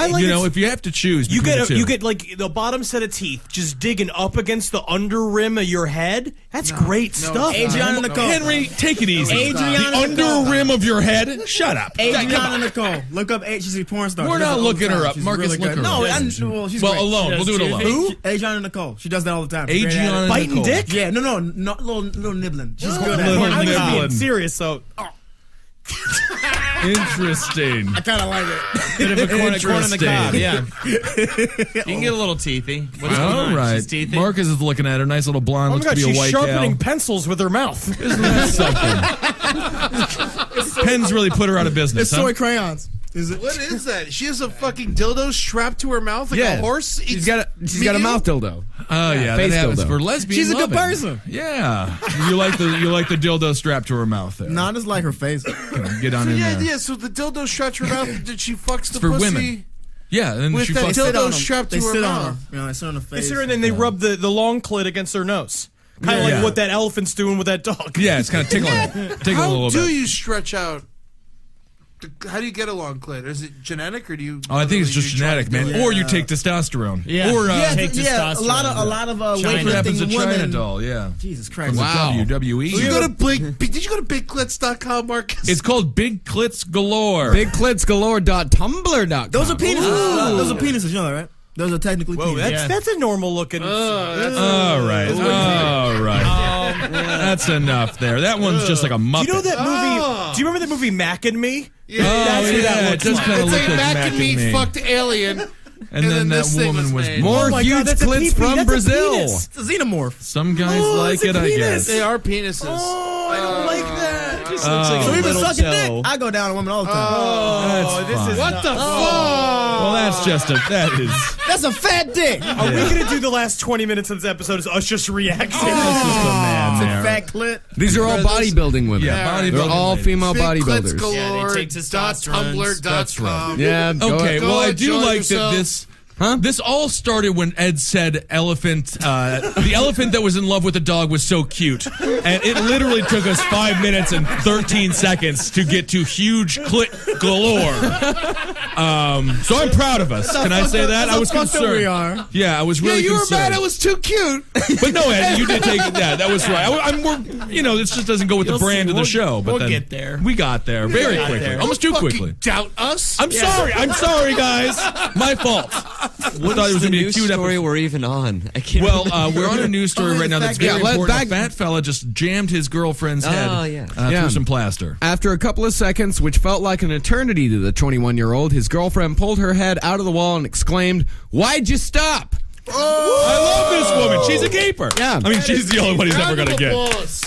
I like You it. know, if you have to choose, You between the two. you get like the bottom set of teeth just digging up against the under rim of your head. That's great stuff. Adriana Nicole. Henry, take it easy. Adriana the Nicole. under rim of your head. Shut up. Adriana Nicole. Look up. She's a porn star. We're She does not it all the looking her time. up. She's Marcus, really look good. her No, up. well, she's Well, great. alone. We'll do it alone. Who? Adriana Nicole. She does that all the time. She's great at it. Adriana Biting Nicole. dick? Yeah, no, little nibbling. She's good at Little it. I'm just being nibbling. serious. So Interesting. I kind of like it. Bit of a corn in the cob, Interesting. yeah. You can get a little teethy. What's going All on? right. She's teethy? Marcus is looking at her. Nice little blonde. oh my Looks God, to be a she's white sharpening gal. pencils with her mouth. Isn't that something? Pens really put her out of business, It's huh? soy crayons. Is it? What is that? She has a fucking dildo strapped to her mouth like a horse. She's got a mouth dildo. Oh yeah, that face happens dildo. for lesbians. She's a good loving. person. Yeah, you like the dildo strapped to her mouth there. Not just like her face. Get on in Yeah, there. yeah. So the dildo strapped to her mouth. Did she fucks the for pussy? women. Yeah, and then With she that fucks. dildo Sit on 'em. strapped They to her sit on mouth. her. You know, they sit on her face. They sit her and then they rub the long clit against their nose. Kind of like Yeah. what that elephant's doing with that dog. Yeah, it's kind of tickling it. Tickling a How little do bit. you stretch out? How do you get a long clit? Is it genetic or do you? Oh, I think it's just you try genetic, to do man. it? Or you take testosterone. Yeah. Or Take yeah, a testosterone. lot of what happens to weightlifting China women. doll? Yeah. Jesus Christ! From Wow. the WWE. Did you go to Did you go to bigclits.com, Marcus? It's called Big Clits Galore. BigClitsGalore.tumblr.com. Those are penises. Those are penises. You know that, right? Those are technically penises. That's a normal looking. All right. All right. That's enough there. That one's just like a muppet. Do you know that movie? Do you remember that movie Mac and Me? Yeah. That's what that it looks just like. kind of It's looked like like Mac and me fucked alien. And then that this thing woman was made. More Oh my huge God, that's a clits pee-pee. from That's a Brazil. penis. It's a xenomorph. Some guys like it's a it, I penis. guess. They are penises. Oh, I don't like that. It just Oh. looks like So a even little sucking toe. dick, I go down on women all the time. Oh, this is What not- the fuck? Well, that's just that is. That's a fat dick. Are we going to do the last 20 minutes of this episode as us just reacting? Just a man It's a there. fat clit. These are all bodybuilding women. Yeah, They're bodybuilding all ladies. female Big Clits bodybuilders. Galore. Yeah, they take testosterone. That's right. .com. Yeah. Okay, well, I ahead, do enjoy like yourself. that this. This all started when Ed said elephant. The elephant that was in love with the dog was so cute. And it literally took us 5 minutes and 13 seconds to get to huge clit galore. So I'm proud of us. Can I say that? I was concerned. We are. Yeah, I was Yeah, really you were concerned. mad. It was too cute. But no, Ed, you did take it. Yeah, that was right. This just doesn't go with the brand of the show. But we'll then get there. We got there very got quickly, there. almost too Fucking quickly. doubt us. I'm sorry, guys. My fault. What thought it is was the gonna be a news cute story episode. we're even on? I can't. Well, we're on a news story right now that's very Yeah, important. A fat fella just jammed his girlfriend's head Yeah. through some plaster. After a couple of seconds, which felt like an eternity to the 21-year-old, his girlfriend pulled her head out of the wall and exclaimed, "Why'd you stop?" I love this woman. She's a keeper. Yeah. I mean, she's the only one he's ever going to get.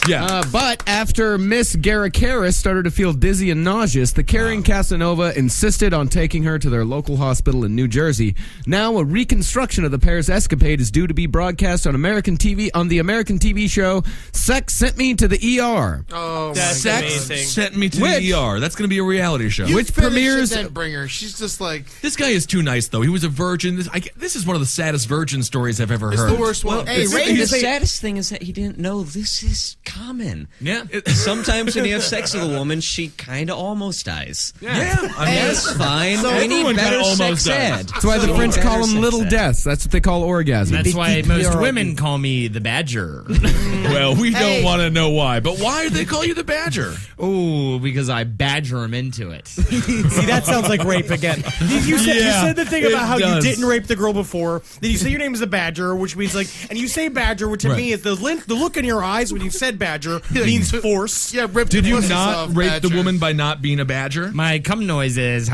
Yeah. But after Miss Garakaris started to feel dizzy and nauseous, the caring Casanova insisted on taking her to their local hospital in New Jersey. Now, a reconstruction of the pair's escapade is due to be broadcast on American TV on the American TV show Sex Sent Me to the ER. Oh, That's my Sex amazing. Sent Me to the ER. That's going to be a reality show. You Which finish premieres- it, then bring her. She's just like This guy is too nice, though. He was a virgin. This is one of the saddest virgin stories I've ever heard. the worst one. Hey, It's- the saddest thing is that he didn't know this is common. Yeah. Sometimes when you have sex with a woman, she kind of almost dies. Yeah. I mean, That's fine. So we need everyone better kinda almost sex dies. ed. That's why the French Better call them sex little ed. deaths. That's what they call orgasm. That's why most women call me the Badger. well, we don't want to know why, but why did they call you the Badger? Oh, because I badger them into it. See, that sounds like rape again. You said the thing it about how does. you didn't rape the girl before. Then you say your name is a Badger, which means like, and you say Badger, which to Right. me is the look in your eyes when you said Badger means force. Yeah, rip Did the you pussies not off, rape Badger. the woman by not being a Badger? My cum noise is. Oh,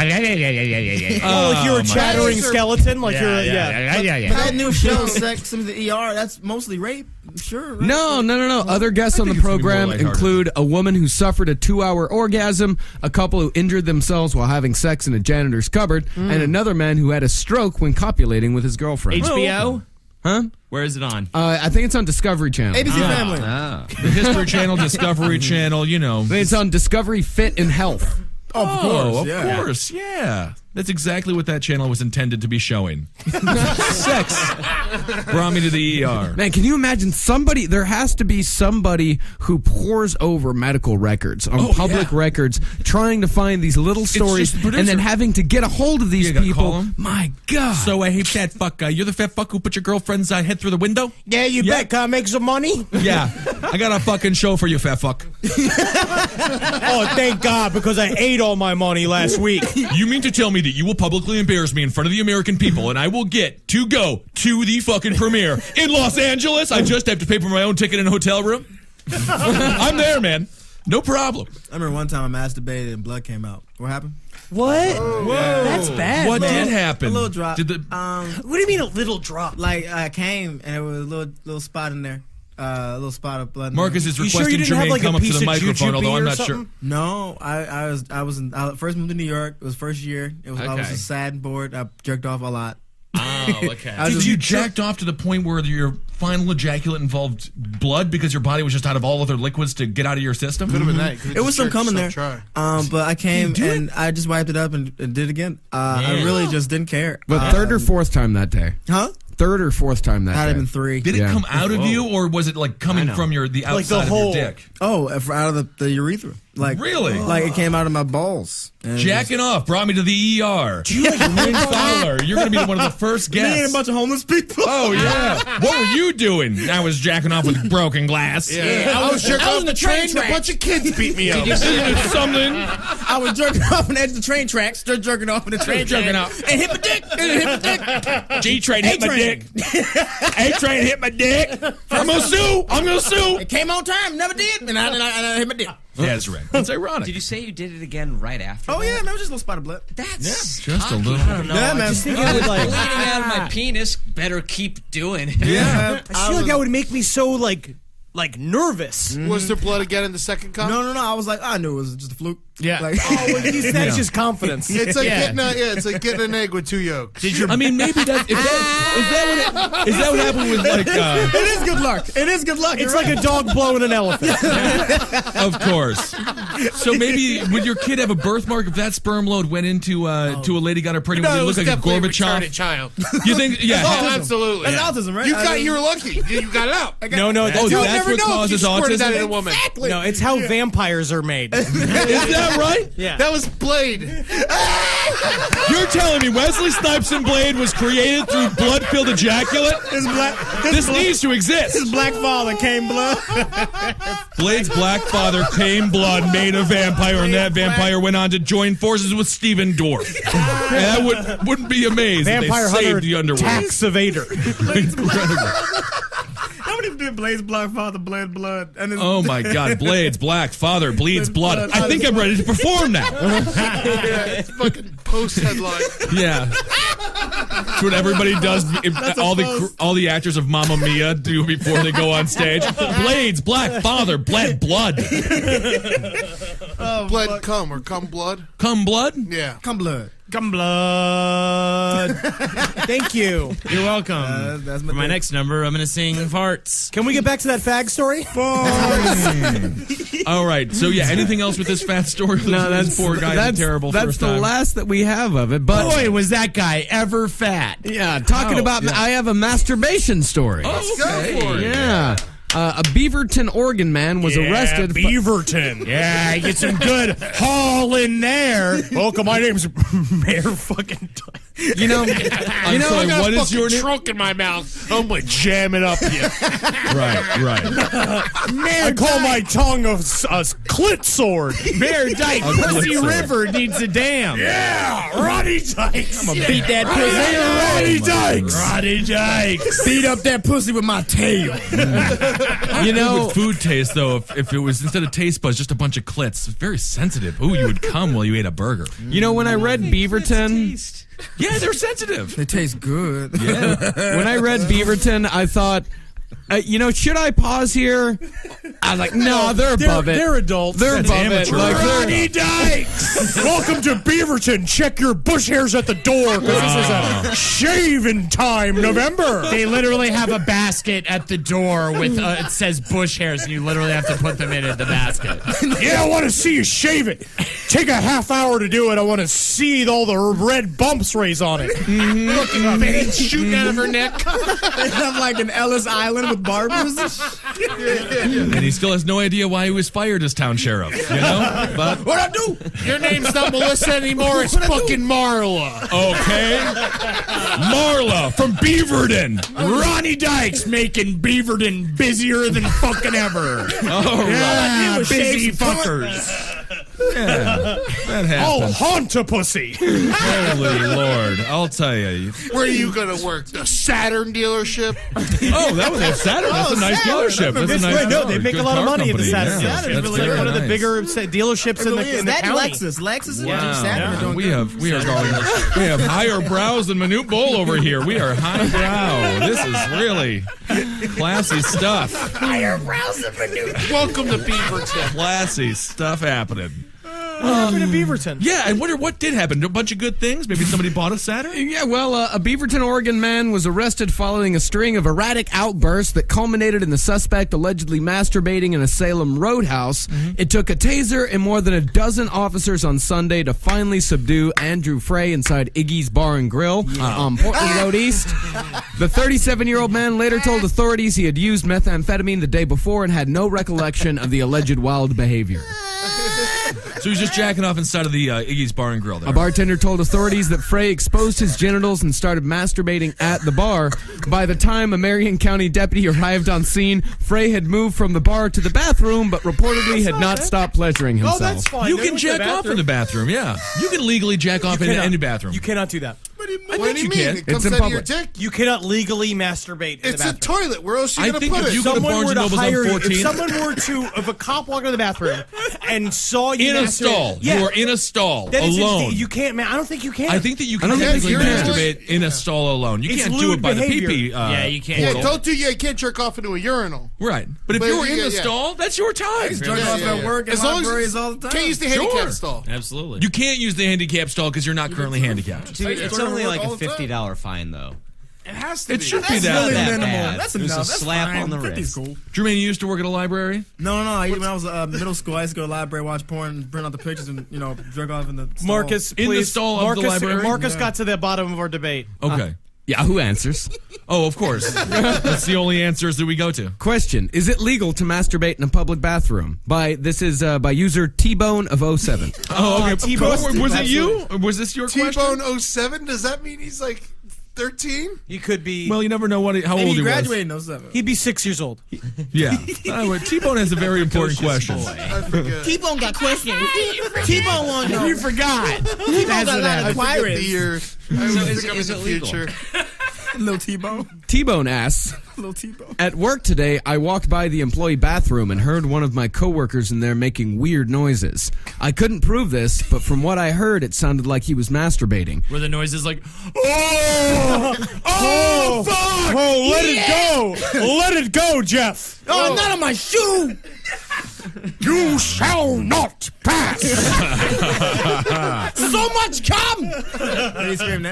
like you're a my chattering God. skeleton, like you're yeah. That new show, Sex in the ER, that's mostly rape. Sure. Right? No. Other guests on the think it's gonna be more program lighthearted. include a woman who suffered a 2-hour orgasm, a couple who injured themselves while having sex in a janitor's cupboard, and another man who had a stroke when copulating with his girlfriend. HBO? Huh? Where is it on? I think it's on Discovery Channel. ABC Family. The History Channel, Discovery Channel, you know. It's on Discovery Fit and Health. Of course. Of yeah. course, yeah. That's exactly what that channel was intended to be showing. Sex brought me to the ER. Man, can you imagine somebody? There has to be somebody who pores over medical records, on public records, trying to find these little stories, just the producer. and then having to get a hold of these You gotta people. call 'em. My God. So, hey, fat fuck, you're the fat fuck who put your girlfriend's head through the window? Yeah, you bet. Can I make some money? Yeah. I got a fucking show for you, fat fuck. Oh, thank God, because I ate all my money last week. You mean to tell me that you will publicly embarrass me in front of the American people and I will get to go to the fucking premiere in Los Angeles? I just have to pay for my own ticket and hotel room? I'm there, man. No problem. I remember one time I masturbated and blood came out. What happened? What? Whoa. That's bad. What man. did happen? A little drop. Did the What do you mean a little drop? Like I came and there was a little spot in there. A little spot of blood. in Marcus there. is You sure requesting you didn't have, Jermaine like, a come up to piece the of microphone, jujube although I'm or not sure. something? No, I first moved to New York. It was first year. I was Okay. just sad and bored. I jerked off a lot. Oh, okay. I was Did just- you jacked off to the point where your final ejaculate involved blood because your body was just out of all other liquids to get out of your system? Could have been that. It was some coming there. Try. But I came do and I just wiped it up and did it again. I really just didn't care. But third or fourth time that day. Huh? Third or fourth time that Had day. it been 3. Did it Yeah. come out of you, or was it like coming from the Like outside the of hole. your dick? Oh, out of the urethra. Like Really? Like it came out of my balls. And Jacking off brought me to the ER. Jermaine Fowler, you're going to be one of the first me and guests. a bunch of homeless people. Oh, yeah. What were you doing? I was jacking off with broken glass. Yeah, I was jerking off the train and a bunch of kids beat me up. It's something. I was jerking off on the edge of the train tracks. Just jerking off on the train Jerking tracks. off. And hit my dick. And hit my dick. G-Train hit my dick. A-Train. A-Train hit my dick. I'm going to sue. I'm going to sue. It came on time. Never did. And I hit my dick. Yeah, that's right. That's ironic. Did you say you did it again right after? Oh, that? yeah, man. It was just a little spot of blood. That's Just a little. I don't know. Yeah, I man. just think it would like bleeding out of my penis. Better keep doing it. Yeah. I feel like that would make me so like nervous. Was there blood again in the second cup? No. I was like, I knew it was just a fluke. Yeah. Like, Oh, well, you said that's just confidence. It's like Yeah. it's like getting an egg with 2 yolks. I mean, maybe that is that what happened with like it is good luck. It is good luck. It's like a dog blowing an elephant. of course. So maybe would your kid have a birthmark if that sperm load went into to a lady got her pregnant? No, Would it it was look like a definitely Gorbachev? retarded child. You think? Yeah. Oh, absolutely. That's autism, right? You were lucky. You got it out. No, that's Oh, how, that's never what know if causes you squirted autism. that in a woman. Exactly. no, it's how vampires are made. Is that right? Yeah. That was Blade. You're telling me Wesley Snipes and Blade was created through blood-filled ejaculate? This needs to exist. His black father came blood. Blade's black father came blood, made a vampire, and that vampire went on to join forces with Steven Dorff. And I wouldn't be amazed if Vampire they hunter saved the underworld. tax evader. How many did Blade's black father bled blood? And then, Oh my God, Blade's black father bleeds blood. I think I'm ready to perform now. Yeah, it's fucking post headline. Yeah. That's what everybody does. All the actors of Mamma Mia do before they go on stage. Blades, black, father, bled, blood. Blood cum or cum blood? Cum blood? Yeah. Come blood. Come blood. Thank you. You're welcome. That's For my next number, I'm going to sing farts. Can we get back to that fag story? All right. So yeah, anything else with this fat story? No, that's poor guy. That's Terrible. That's first the time. last that we have of it. But Boy, was that guy ever fat. yeah, talking about, I have a masturbation story. Let's go for it. Yeah. A Beaverton, Oregon man was arrested. Beaverton. Yeah, get some good haul in there. Welcome, my name's Mayor fucking. You know, I sorry, got what a is your fucking name? trunk in my mouth. I'm gonna jam it up you. Right. I call my tongue a clit sword. Mayor Dyke, Pussy River needs a dam. Yeah, Roddy Dykes. I'm gonna beat that pussy. Roddy Dykes. Roddy Dykes. Beat up that pussy with my tail. you know, With food taste though, if it was instead of taste buds, just a bunch of clits, it's very sensitive. Ooh, you would come while you ate a burger. you know when I read Beaverton. Yeah, they're sensitive. They taste good. When I read Beaverton, I thought, should I pause here? I was like, no, they're above it. They're adults. They're above it. amateur. Like, Roddy Dykes. Welcome to Beaverton. Check your bush hairs at the door because this is a shaving time, November. They literally have a basket at the door with it says bush hairs, and you literally have to put them in the basket. Yeah, I want to see you shave it. Take a half hour to do it. I want to see all the red bumps raised on it. Fucking veins shooting out of her neck. They have like an Ellis Island with barbers. And he still has no idea why he was fired as town sheriff. You know? But What I do? Your name's not Melissa anymore. It's fucking Marla. okay. Marla from Beaverton. Ronnie Dykes making Beaverton busier than fucking ever. All right. Yeah, busy fuckers. Yeah, that Oh, happens. haunt a pussy. Holy Lord. I'll tell you. Where are you gonna work? The Saturn dealership? Oh, that was a Saturn. That's a nice dealership. That's a nice No, they make a good lot of car money in the company. Saturn. Yeah, Saturn's that's really very one of the nice. bigger dealerships in the That county. Lexus. Lexus Wow. and Saturn are doing We good. have higher brows than Manute Bowl over here. We are high brow. This is really classy stuff. Welcome to Beaverton. Classy stuff happening. What happened to Beaverton? Yeah, I wonder what did happen. A bunch of good things. Maybe somebody bought a Saturn. Yeah, well, a Beaverton, Oregon man was arrested following a string of erratic outbursts that culminated in the suspect allegedly masturbating in a Salem roadhouse. It took a taser and more than a dozen officers on Sunday to finally subdue Andrew Frey inside Iggy's Bar and Grill on Portland Road East. The 37-year-old man later told authorities he had used methamphetamine the day before and had no recollection of the alleged wild behavior. So he's just jacking off inside of the Iggy's Bar and Grill there. A bartender told authorities that Frey exposed his genitals and started masturbating at the bar. By the time a Marion County deputy arrived on scene, Frey had moved from the bar to the bathroom, but reportedly had not stopped pleasuring himself. Oh, that's fine. You They can went to the jack off in the bathroom, yeah. You can legally jack off in any bathroom. You cannot do that. What do you, I what think do you you mean? can. It comes It's in out of your public. dick? You cannot legally masturbate in It's the a bathroom. toilet. Where else are I you going think to put if it? you go to Someone Barnes were and to Noble's on hire you. 14. If someone were to, if a cop walked into the bathroom and saw you In a masturbate- stall. yeah, You are in a stall then it's alone. you can't, man. I don't think you can. I think that you can don't think technically you can. masturbate in a stall alone. You It's can't do lewd it by behavior. the pee-pee Yeah, you can't. Yeah, portal. you can't jerk off into a urinal. Right. But if But you're yeah, in the yeah. stall, that's your time. Jerk off at work and As long as libraries all the time. Can't use the Sure. handicap stall. Absolutely. You can't use the handicap stall because you're not currently handicapped. Dude, it's gonna only work like all a the time. $50 fine, though. It has to It be. should be That's that. really that minimal. bad. That's Just enough. a That's slap fine. on the 50's wrist. cool. Jermaine, you used to work at a library? No. When I was middle school, I used to go to the library, watch porn, print out the pictures, and jerk off in the stall. Marcus, In the please. stall of the Marcus, library? Marcus got to the bottom of our debate. Okay. Yeah, who answers? Oh, of course. That's the only answers that we go to. Question: is it legal to masturbate in a public bathroom? By user T-Bone of 07. Oh, okay. T-Bone. Was it you? Or was this your question? T-Bone 07? Does that mean he's like 13? He could be. Well, you never know how Maybe old he he was. graduated in 07. He'd be 6 years old. Yeah. T-Bone has a very important question. I forget. T-Bone got questions. T-Bone won though. You forgot. T-Bone got a lot I of forget the inquiries. years. I always is- think I'm is in the it legal? future. Little T-Bone. T-Bone asks, Little T-Bone. at work today, I walked by the employee bathroom and heard one of my coworkers in there making weird noises. I couldn't prove this, but from what I heard, it sounded like he was masturbating. Where the noise is like, oh! Let it go. Let it go, Jeff. Oh, not on my shoe. You shall not pass. So much cum.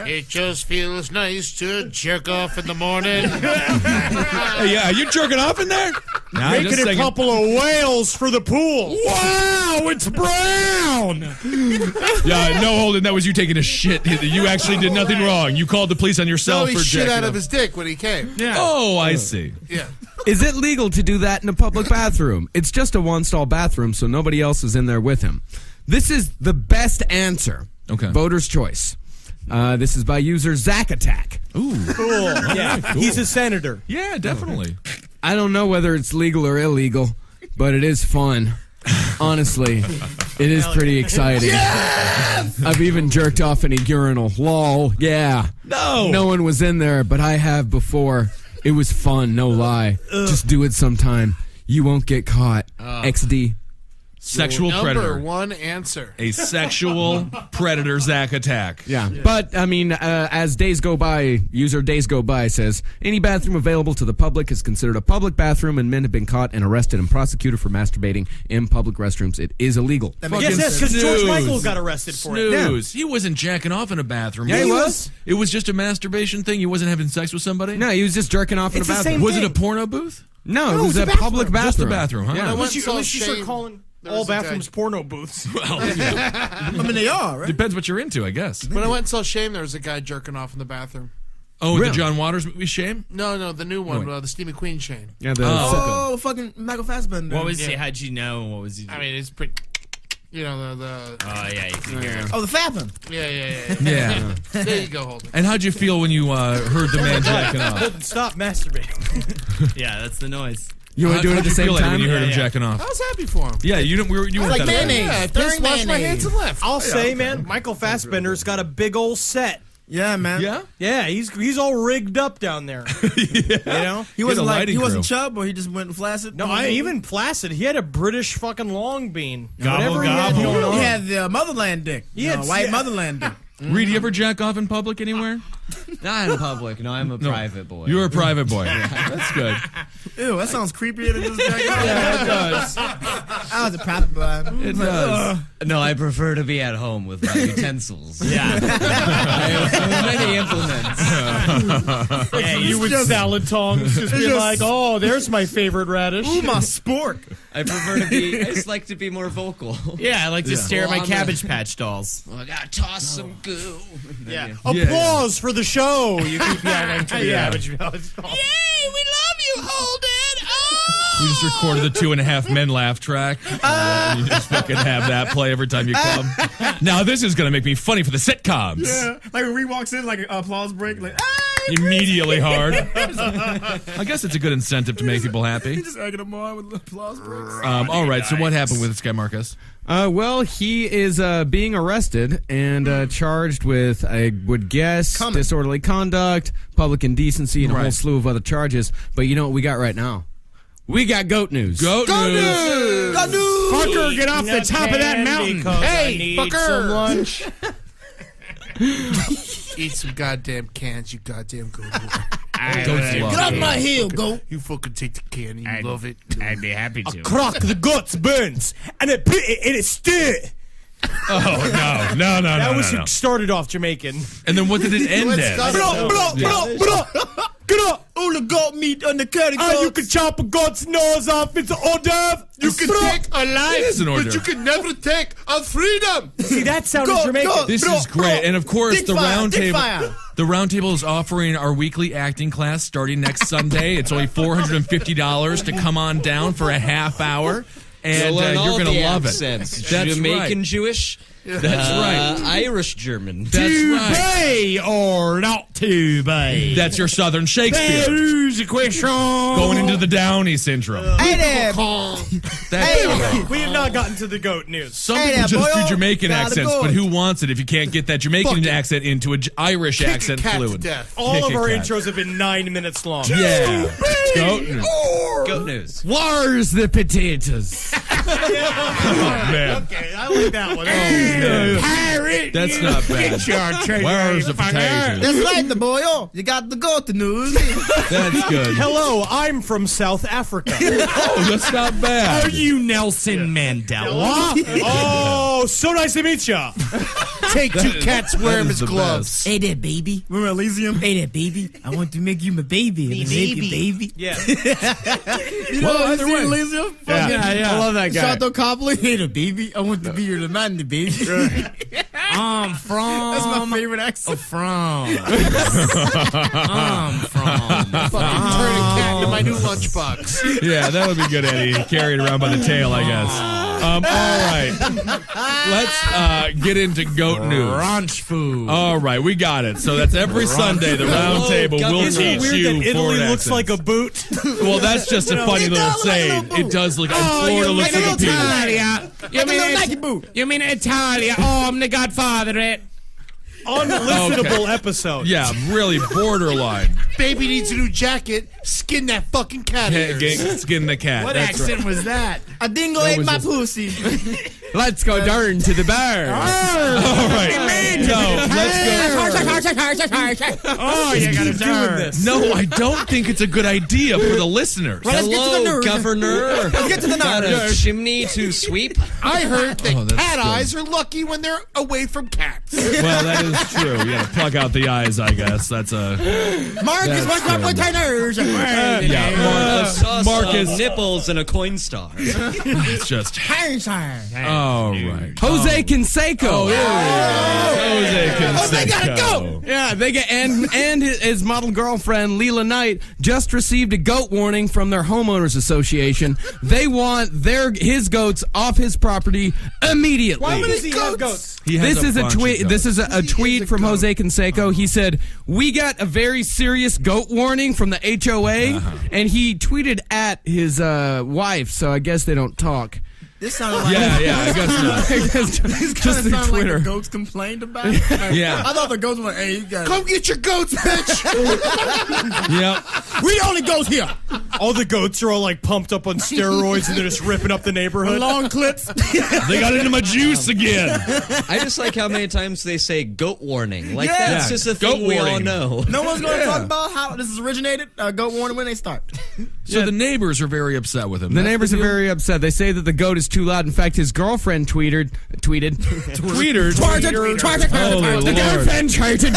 It just feels nice to jerk off in the morning. Hey, yeah, you jerking off in there? Nah, Making just a saying. couple of whales for the pool. Wow, it's brown. Yeah, no, Holden, that was you taking a shit. You actually did nothing wrong. You called the police on yourself No, he for shit jacking out of off. his dick when he came. Yeah. Oh, I see. Yeah. Is it legal to do that in a public bathroom? It's just a one-stall bathroom, so nobody else is in there with him. This is the best answer. Okay. Voter's choice. This is by user Zack Attack. Ooh. Cool. Yeah, he's a senator. Yeah, definitely. I don't know whether it's legal or illegal, but it is fun. Honestly, it is pretty exciting. I've even jerked off in a urinal. Lol. Yeah. No one was in there, but I have before. It was fun, no lie. Just do it sometime. You won't get caught. XD. Sexual Number predator. one answer. A sexual predator, Zack Attack. Yeah. But, I mean, as days go by, user Days Go By says, any bathroom available to the public is considered a public bathroom, and men have been caught and arrested and prosecuted for masturbating in public restrooms. It is illegal. Yes, because George Michael got arrested for it. Snooze. He wasn't jacking off in a bathroom. Yeah, he was. It was just a masturbation thing. He wasn't having sex with somebody? No, he was just jerking off in a It's the bathroom. same Was it a thing. porno booth? No, it was a public bathroom. Just a bathroom, huh? Yeah. I went Unless you and saw start Shane. calling There all was a guy- bathrooms porno booths. Well, yeah. I mean, they are, right? Depends what you're into, I guess. When I went and saw Shame, there was a guy jerking off in the bathroom. Oh, Really? the John Waters movie, Shame? No, the new one, Wait. the Steve McQueen Shane. Yeah, the Oh, fucking Michael Fassbender. What was he? How'd you know? What was he? I mean, it's pretty. You know the. Oh yeah, you can hear it. Oh, the fapping. Yeah. Yeah. There you go, Holden. And how'd you feel when you heard the man jacking off? Stop masturbating. Yeah, that's the noise. You want to do it at How'd the you same feel like time? when you heard him Yeah. jacking off? I was happy for him. Yeah, you weren't like that mayonnaise. Yeah, I Stirring pissed, washed my mayonnaise. hands and left. I'll say, man, Michael Fassbender's got a big old set. Yeah, man. Yeah? Yeah, he's all rigged up down there. You know? He wasn't a like lighting wasn't crew. chub, or he just went flaccid. No, even flaccid. He had a British fucking long bean. Gobble, Whatever he had gobble. going on. He had the motherland dick. He had- white yeah. motherland dick. Reed, you ever jack off in public anywhere? Not in public. No, I'm a private boy. You're a private boy. That's good. Ew, that sounds creepier than just jacking off. Yeah, it does. I was a private boy. It does. No, I prefer to be at home with my utensils. Yeah. I have many implements. Yeah, You with salad tongs, just be just- like, oh, there's my favorite radish. Ooh, my spork. I prefer to be. I just like to be more vocal. Yeah, I like to stare at Well, my I'm a- Cabbage Patch dolls. Well, I gotta toss some goo. Yeah. Applause for the show. You keep yelling to the Yeah. average. Yay, we love you, Holden. Oh! We just recorded the 2.5 Men laugh track. You just fucking have that play every time you come. Now this is going to make me funny for the sitcoms. Yeah, like when he walks in, like an applause break, like, Immediately hard. I guess it's a good incentive to make people happy. just egging him on with applause breaks. All right, so what happened with this guy, Marcus? Well, he is being arrested and charged with, I would guess, disorderly conduct, public indecency, and a whole slew of other charges. But you know what we got right now? We got goat news. Goat news. Fucker, get off the top of that mountain. Hey, fucker. Some lunch. Eat some goddamn cans, you goddamn goat. Goats love Get off it. my heel, go. You fucking take the can and you love it. I'd be happy to. Crock the guts burns, and it stir. Oh, no. That was no. started off Jamaican. And then what did it end at? Get up. All the goat meat on the curry You can chop a goat's nose off. It's an hors d'oeuvre. You can take a life, is an order. but you can never take a freedom. See, that sounded Jamaican. This is great. And of course, Dick the fire, dick Roundtable. fire. The Roundtable is offering our weekly acting class starting next Sunday. It's only $450 to come on down for a half hour. And Learn all you're going the to love it. accents. That's Jamaican right. Jewish. That's right. Irish German. That's right. Be or not to be? That's your Southern Shakespeare. Who's the question? Going into the Downey syndrome. Hey there. That's We have not gotten to the goat news. Some Hey people there, just do boyo. Jamaican Gotta accents, go. but who wants it if you can't get that Jamaican Fuck it. accent into an Irish Kick accent a cat fluid? to death. All Kick of a our cat. intros have been 9 minutes long. Yeah. Goat news. Goat news. Where's the potatoes? Oh, man. Okay, I like that one. Pirate. That's not bad. Get your treasure. Where's the potatoes? That's right, the boy. Oh, you got the goat news. That's good. Hello, I'm from South Africa. Oh, that's not bad. Are you Nelson Mandela? Oh, so nice to meet ya. Take two cats, wear him is his the gloves. Hey there, baby. Remember Elysium? Hey there, baby. I want to make you my baby. Make you baby. Yeah. You know, Well, you either see way. Elysium? Yeah. I love that guy. Shato Copley. Hey there, baby. I want to be your man, baby. I'm from. That's my favorite accent. I'm from. Fucking turn a cat into my new lunchbox. Yeah, that would be good, Eddie. Carried around by the tail, I guess. All right. Let's get into goat news. Ranch food. All right, we got it. So that's every Sunday. The round table will Isn't it teach weird you that Italy foreign looks like a boot? Well, that's just a funny little saying. It does look. Florida looks like a penis. Italia. You mean Italia? Oh, I'm the Godfather. Unlistenable episode. Yeah, really borderline. Baby needs a new jacket. Skin that fucking cat ears. Skin the cat. What That's accent was that? A dingo That ate was my just- pussy. Let's go darn to the bar. All right. No, let's go. Oh, you gotta doing this. No, I don't think it's a good idea for the listeners. Let's get to the Hello, nerd. Governor. Let's get to the Got a nerd. chimney to sweep? I heard that that's cat good. eyes are lucky when they're away from cats. Well, that is true. You gotta pluck out the eyes, I guess. That's a Marcus, what's up with tenors? I saw Marcus. some nipples and a coin star. It's just. All right. Jose Canseco. Jose Canseco. they gotta go. Yeah, they get and his model girlfriend Leela Knight just received a goat warning from their homeowners association. They want his goats off his property immediately. Why does he have goats? He has This is a bunch of tweet. goats. This is a tweet from Jose Canseco. He said, "We got a very serious goat warning from the HOA," and he tweeted at his wife. So I guess they don't talk. This sounded like Yeah, I guess not. Just through like Twitter. the goats complained about it. Yeah. I thought the goats were like, hey, you guys. Come get your goats, bitch. Yep. We only goats here. All the goats are all like pumped up on steroids and they're just ripping up the neighborhood. Long clips. They got into my juice again. I just like how many times they say goat warning. Like, Yeah. that's just a Goat thing we all warning. know. No one's going to talk about how this is originated. Goat warning when they start. So the neighbors are very upset with him. The neighbors are very upset. They say that the goat is too loud. In fact, his girlfriend tweeted. Tweeters. Oh, The Lord. girlfriend tweeted.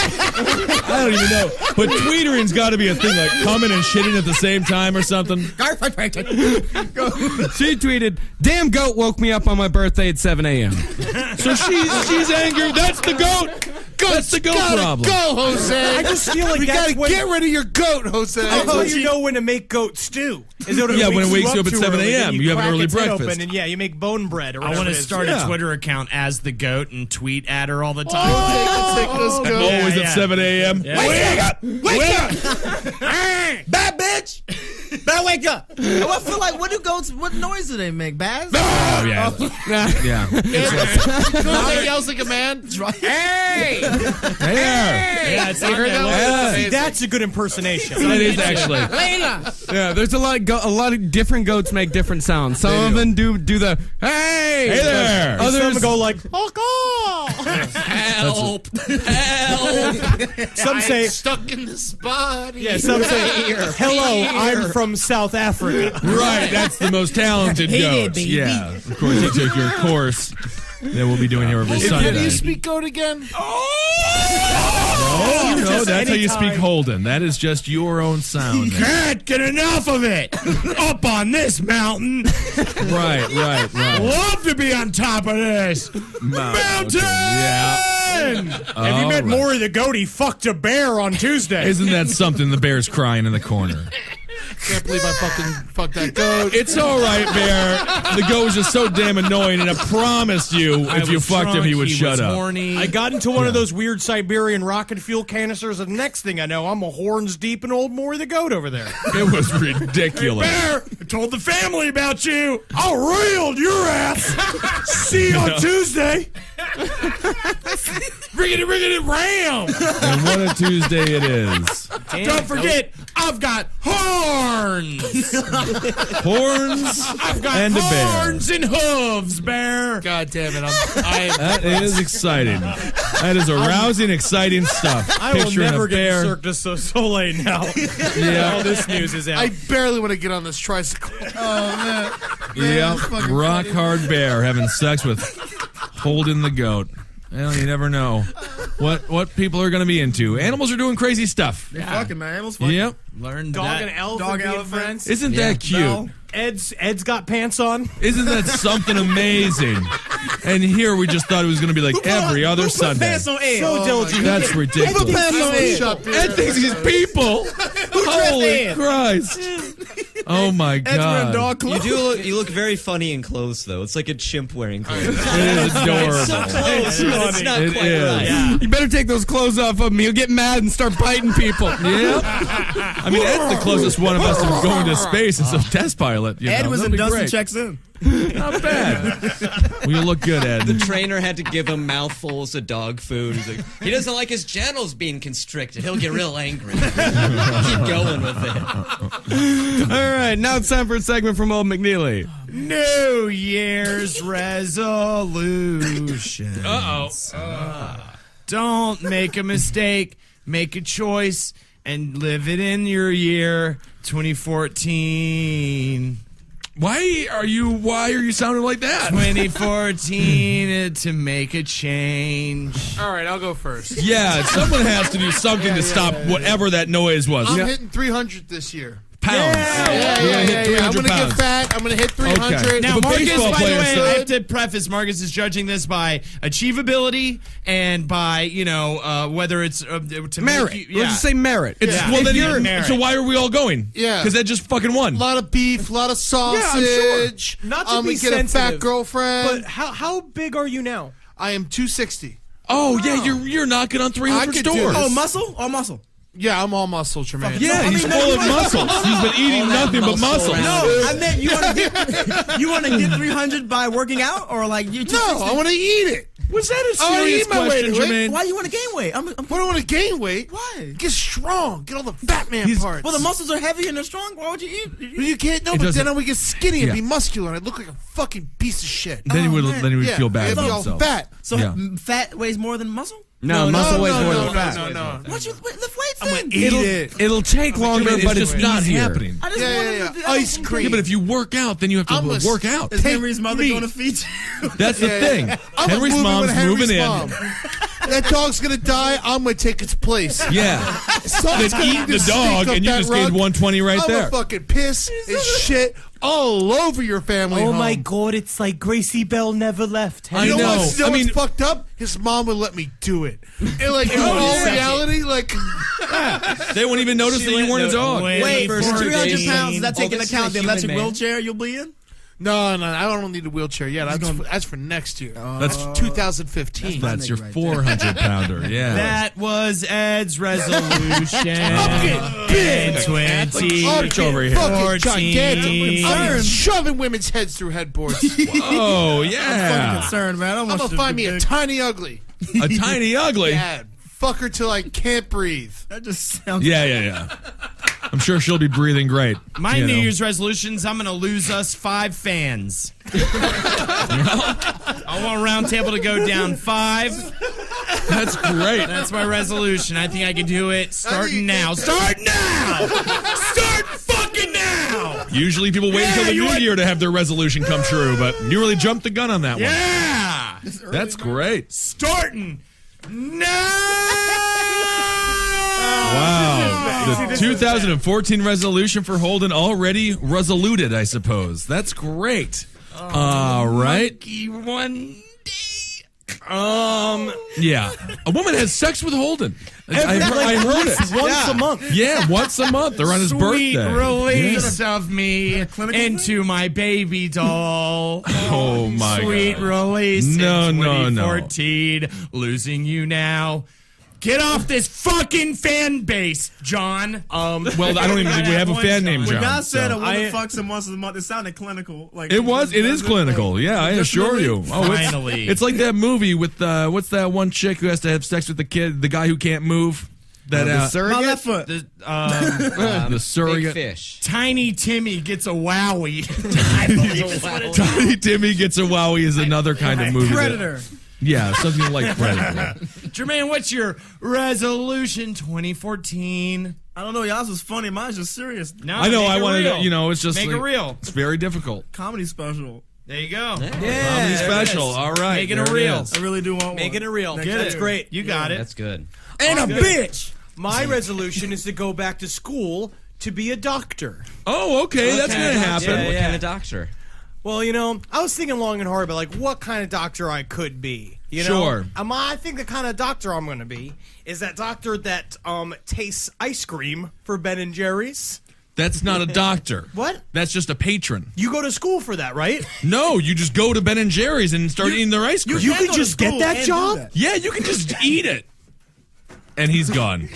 I don't even know. But tweetering's got to be a thing, like coming and shitting at the same time or something. She tweeted, "Damn goat woke me up on my birthday at 7 a.m." So she's angry. That's the goat. That's the goat Gotta problem. go, Jose. I just feel like we that's gotta when, get rid of your goat, Jose. that's when you know when to make goat stew. Is when Yeah, when it wakes you up at too 7 early, a.m., then you have an crack early its head breakfast. Open and yeah, you make bone bread or I whatever want to it is. start Yeah. a Twitter account as the goat and tweet at her all the time. Always Yeah. at 7 a.m. Yeah. Wake up! Wake up! Bad bitch. Better wake up. Oh, I feel like, what noise do they make, Baz? Oh, yeah. Yeah. Jose yells like a man. Hey! Yeah, it's on there. Yeah. See, that's a good impersonation. That is actually. Yeah, there's a lot of different goats make different sounds. Some of them do the hey. Hey there. Some go like, Help! Help! some say, Stuck in this body. yeah, some say, hello, I'm from South Africa. Right, that's the most talented Hey there, goats. baby. Yeah, of course, you took your course that we'll be doing here every Can Sunday. you speak goat again? Oh, no, Just that's how you anytime. speak Holden. That is just your own sound. Can't get enough of it. Up on this mountain. Right. Love to be on top of this mountain. Yeah. Have you met Maury the goat? He fucked a bear on Tuesday. Isn't that something? The bear's crying in the corner. Can't believe I fucking fucked that goat. It's all right, Bear. The goat was just so damn annoying, and I promised you if you fucked him, he would shut up. I got into one of those weird Siberian rocket fuel canisters, and the next thing I know, I'm a horns deep in old Maury the goat over there. It was ridiculous. Bear, I told the family about you. I railed your ass. See you on Tuesday. Riggedy, riggedy, ram. And what a Tuesday it is. Don't forget, I've got horns. Horns I've got and a bear. horns and hooves, bear. God damn it! That is exciting. That is arousing, exciting stuff. I will Picturing never a get bear. Cirque du Soleil now. Yeah. All this news is out. I barely want to get on this tricycle. Oh, man. Yeah, fucking rock funny. hard bear having sex with Holden the goat. Well, you never know what people are going to be into. Animals are doing crazy stuff. They fucking, man. Animals fucking. Yep. Learn Dog that. and elf Dog, being elephant. friends. Isn't that cute? Bell. Ed's got pants on. Isn't that something amazing? And here we just thought it was going to be like every other Sunday. Pants on Ed. So diligent. That's ridiculous. Ed thinks he's people. Holy Ed? Christ. Oh my Ed's wearing God. dog You clothes. you look very funny in clothes though. It's like a chimp wearing clothes. It is adorable. So close, but it's not It quite is. right. You better take those clothes off of me. You'll get mad and start biting people. Yeah. I mean, Ed's the closest one of us to going to space as a test pilot. You Ed know. was That'd in be Dustin great. checks in. Not bad. Well, you look good, Ed. The trainer had to give him mouthfuls of dog food. He's like, he doesn't like his genitals being constricted. He'll get real angry. Keep going with it. All right, now it's time for a segment from Old McNeely. New Year's resolutions. Don't make a mistake. Make a choice and live it in your year 2014. Why are you sounding like that? 2014 to make a change. All right, I'll go first. Yeah, someone has to do something to stop whatever that noise was. I'm hitting 300 this year. Pounds. Yeah. You're gonna hit 300 I'm gonna pounds. get fat. I'm gonna hit 300. Okay. Now, If a Marcus, baseball by the player way, said- I have to preface, Marcus is judging this by achievability and by, whether it's to Merit. make you, Let's just say merit. It's, Yeah. well, then If you're- you're, so why are we all going? Yeah. Because Ed just fucking won. A lot of beef, a lot of sausage. I'm sure. Not to I'm be gonna get a fat sensitive, girlfriend. But how big are you now? I am 260. Oh, yeah, you're knocking on 300 I could do stores. this. Oh, muscle? All muscle. Yeah, I'm all muscle, Jermaine. Yeah, he's full of muscles. He's been eating nothing but muscles. No, I meant you want to get 300 by working out or like you. No, I want to eat it. Was that a I wanna serious eat my question, weight. Jermaine? Why you want to gain weight? I'm Why do I want to gain weight? Why? Get strong. Get all the fat man parts. Well, the muscles are heavy and they're strong. Why would you eat? Well, you can't. No, It but doesn't- then I would get skinny and Yeah. be muscular, and I'd look like a fucking piece of shit. Then he would man. then feel bad I'd about be all himself. fat. So Yeah. Fat weighs more than muscle? No, muscle weighs more than fat. No. Why don't you lift weights I'm then? gonna eat it. It'll take longer, It's but just it's not easier. happening. I just Yeah, wanted yeah, to do yeah. Ice cream. Yeah, but if you work out, then you have to I'm a- work out. Is Take Henry's mother me. going to feed you? That's the thing. I'm Henry's moving mom's with Henry's moving mom. That dog's gonna die. I'm gonna take its place. in. Yeah. Someone's Then gonna eat the just dog, sneak up and you that just gained rug. 120 right I'm there. gonna fucking piss and shit all over your family. Oh home. my God! It's like Gracie Bell never left. I You know, know. what's, I mean- what's fucked up? His mom would let me do it. And like in all reality, like They won't even notice that you weren't a dog. Wait, for First 300 days. pounds, does that take into This is account a the electric human man. wheelchair you'll be in? no, I don't need a wheelchair. Yeah, that's for next year. That's 2015. That's your right 400 pounder. Yeah. That was Ed's resolution. big. 20. Arch over here. Fucking gigantic. I'm 14. shoving women's heads through headboards. Oh, I'm yeah. concerned, man. I don't I'm want gonna you find to me be a big. tiny ugly. A tiny ugly. Yeah, fuck her till I can't breathe. That just sounds. Yeah. I'm sure she'll be breathing great. My you New know. Year's resolutions, I'm going to lose us 5 fans. I want Roundtable to go down 5. That's great. That's my resolution. I think I can do it starting now. Start now! Start fucking now! Usually people wait until the you new want- year to have their resolution come true, but you really jumped the gun on that one. Yeah! That's great. Starting now! Wow. The 2014 resolution for Holden already resoluted, I suppose. That's great. All right. One day. Yeah. A woman has sex with Holden. I heard it. Once a month. Yeah, once a month. They're on his Sweet birthday. release of me into my baby doll. Oh, my Sweet God. release No, in no, no. 2014. Losing you now. Get off this fucking fan base, John. Well, I don't even think we have a fan named When John. God said so. a woman fucks him once a month, it sounded clinical. Like It is clinical. Yeah, I assure you. Oh, Finally. It's like that movie with what's that one chick who has to have sex with the guy who can't move. That the surrogate? My left foot. the surrogate. Big fish. Tiny Timmy gets a wowie. Tiny Timmy Gets a Wowie is another kind of movie. Predator. Yeah, something like Predator. Jermaine, what's your resolution 2014? I don't know. Y'all's was funny. Mine's just serious. No, I know. make I it wanted real. to. It's just Make it real. It's very difficult. Comedy special. There you go. Comedy special. All right. Making it there real. is. I really do want one. Making it real. Next That's year. great. You got it. That's good. And a bitch. My resolution is to go back to school to be a doctor. Oh, okay. That's going to happen. What kind of doctor? Well, I was thinking long and hard about like what kind of doctor I could be. Sure. I think the kind of doctor I'm going to be is that doctor that tastes ice cream for Ben and Jerry's. That's not a doctor. What? That's just a patron. You go to school for that, right? No, you just go to Ben and Jerry's and start eating their ice cream. You could just get that job? Yeah, you can just eat it. And he's gone.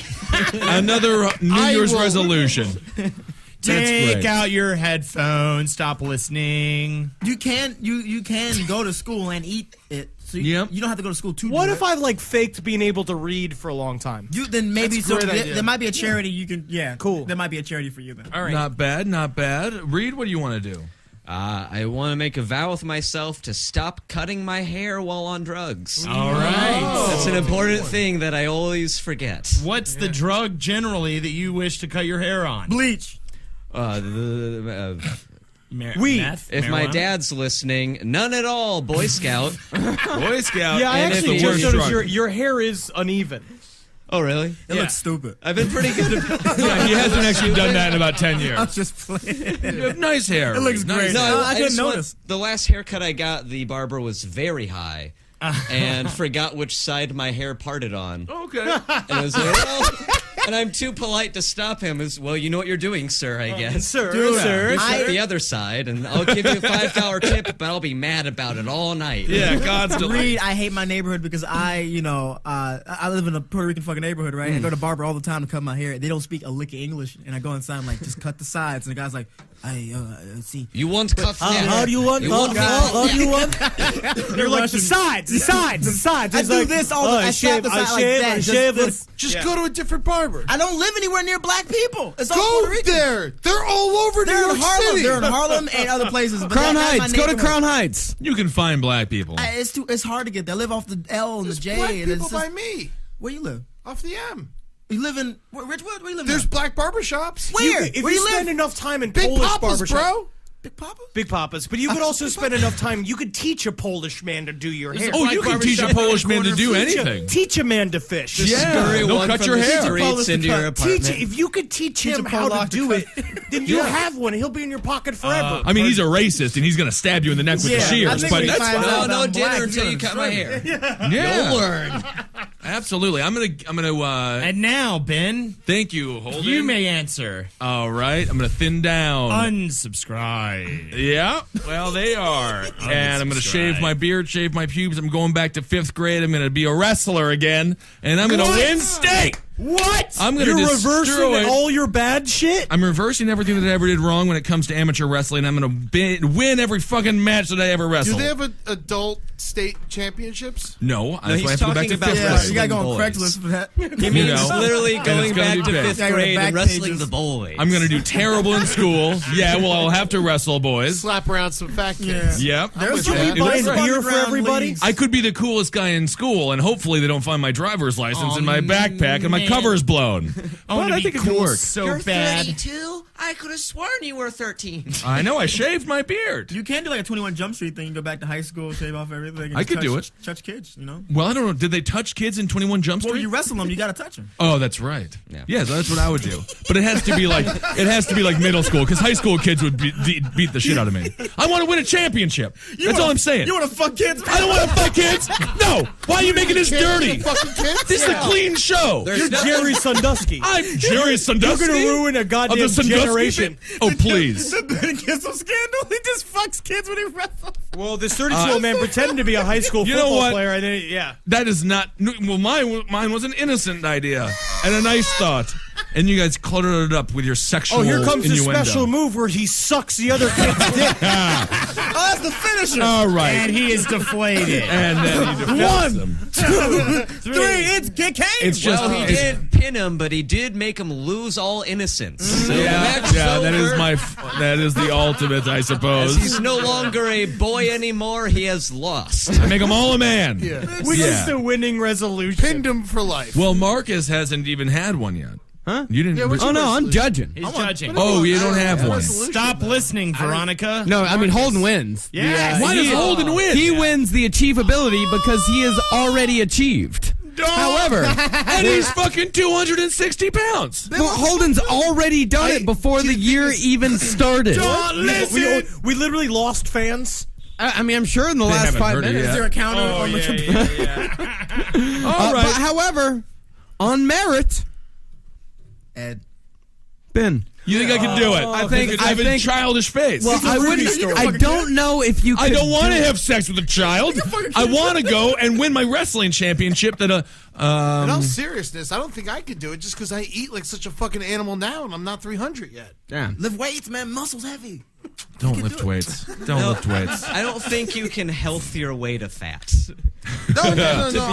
Another New Year's resolution. Take out your headphones. Stop listening. You can go to school and eat it. So you don't have to go to school too. What if I like faked being able to read for a long time? Then maybe That's a great idea. there might be a charity you can. Yeah, cool. There might be a charity for you then. All right. Not bad, not bad. Reed, what do you want to do? I want to make a vow with myself to stop cutting my hair while on drugs. All right. That's an important thing that I always forget. What's the drug generally that you wish to cut your hair on? Bleach. Weed. Meth? If my Marijuana? dad's listening, none at all, Boy Scout. Boy Scout. Yeah, I And actually if just the noticed drug. your hair is uneven. Oh, really? It looks stupid. I've been pretty good at Yeah, he hasn't actually done that in about 10 I'm years. just playing. You have nice hair. It looks Nice great. hair. No, I didn't just want- notice. the last haircut I got, the barber was very high. And forgot which side my hair parted on. Okay. And I was like, well, and I'm too polite to stop him. Well, you know what you're doing, sir, I guess. Sir, You cut the other side, and I'll give you a $5 tip, but I'll be mad about it all night. Yeah, constantly. Reed, I hate my neighborhood because I live in a Puerto Rican fucking neighborhood, right? I go to barber all the time to cut my hair. They don't speak a lick of English, and I go inside, I'm like, just cut the sides, and the guy's like, see. You want cuff now? How do you want? How do you want? You're like the sides. I do this all the time. I slap the side like that. I shave Just- Just go to a different barber. I don't live anywhere near black people. It's all Go Puerto Rican. there. They're all over New They're in York Harlem. City. They're in Harlem and other places. But Crown that's my Heights. Go to neighborhood. Crown Heights. You can find black people. It's hard to get there. I live off the L and the J. Black and people it's by just, me. where you live? Off the M. You live in Ridgewood? Where you live? There's now? black barbershops. Where? If Where you you spend live? enough time in Big Polish Papa's, barbershop, bro. Big Papa? Big Papa's, but you could also spend enough time. You could teach a Polish man to do your hair. Oh, you can teach a Polish man to do anything. Teach a man to fish. Yeah, they'll cut your hair. Streets into your apartment. If you could teach him a how to Polak to do it, then you have one. He'll be in your pocket forever. I mean, he's a racist, and he's going to stab you in the neck with the I shears, think but when he that's finds fine. out No I'm dinner black, until he's you cut gonna my shred me. hair. Yeah. You'll learn. Absolutely. I'm gonna And now, Ben, thank you, Holden. you may answer. All right, I'm gonna thin down. Unsubscribe. Yeah, well, they are. And I'm going to shave my beard, shave my pubes. I'm going back to 5th grade. I'm going to be a wrestler again. And I'm going to win state. What? I'm going to You're destroy reversing all your bad shit? I'm reversing everything that I ever did wrong when it comes to amateur wrestling. I'm going to win every fucking match that I ever Do wrestled. they have adult state championships? No, that's he's why I have to go back to talking 5th about grade. You gotta go on Boys. Craigslist for that. He means literally and going it's gonna back be to big. 5th Yeah, grade back and wrestling pages. the boys. I'm going to do terrible in school. Yeah, well, I'll have to wrestle boys. Slap around some fat kids. Yep. There's Would you be buying That's right. beer for everybody? leagues. I could be the coolest guy in school, and hopefully they don't find my driver's license in my backpack and my man. cover's blown. I want But to I be think it cool could work. so bad. 32? I could have sworn you were 13. I know, I shaved my beard. You can do like a 21 Jump Street thing. You go back to high school, shave off everything. and I just could do it. Touch kids, you know? Well, I don't know. Did they touch kids in 21 Jump Street? Well, you wrestle them, you gotta touch them. Oh, that's right. Yeah. So that's what I would do. But it has to be like middle school, because high school kids would beat the shit out of me. I want to win a championship. That's all I'm saying. You wanna fuck kids? I don't want to fuck kids. No. Why are you making this dirty? Fucking kids? This is a clean show. You're Jerry Sandusky. I'm Jerry Sandusky. You're gonna ruin a Of goddamn the Sandusky generation. thing? Oh, please. The Ben Kissel scandal. He just fucks kids when he wrestles. Well, this 32-year-old man pretended to be a high school You know football what? player, and then, yeah. That is not. Well, mine was an innocent idea and a nice thought. and you guys cluttered it up with your sexual Oh, here comes the innuendo. special move where he sucks the other kid's dick. Oh, that's the finisher. All right. And he is deflated. And then he defends him. 2, 3. It's cocaine. It's just Well, he did pin him, but he did make him lose all innocence. So the match is that over. that is the ultimate, I suppose. As he's no longer a boy anymore, he has lost. I make them all a man. Which is the winning resolution. Pinned him for life. Well, Marcus hasn't even had one yet. Huh? You didn't. Oh no, I'm judging. He's judging. Oh, you don't have one. Stop listening, Veronica. No, I mean Holden wins. Yes. Why does Holden win? He wins the achievability because he is already achieved. However, and he's fucking 260 pounds. well, Holden's already done it before the year even started. We literally lost fans. I mean, I'm sure in the last haven't 5 heard it minutes. yet. Is there a counter on the computer? All right. But however, on merit, Ed. Ben. You think I can do it? I think- I have I a think- childish face. Well, I wouldn't. I don't know if you. I could don't want to do- have sex with a child. I want to go and win my wrestling championship. That In all seriousness, I don't think I could do it just because I eat like such a fucking animal now and I'm not 300 yet. Yeah. Lift weights, man. Muscles heavy. don't lift weights. Don't lift weights. I don't think you can health your way to fat. No.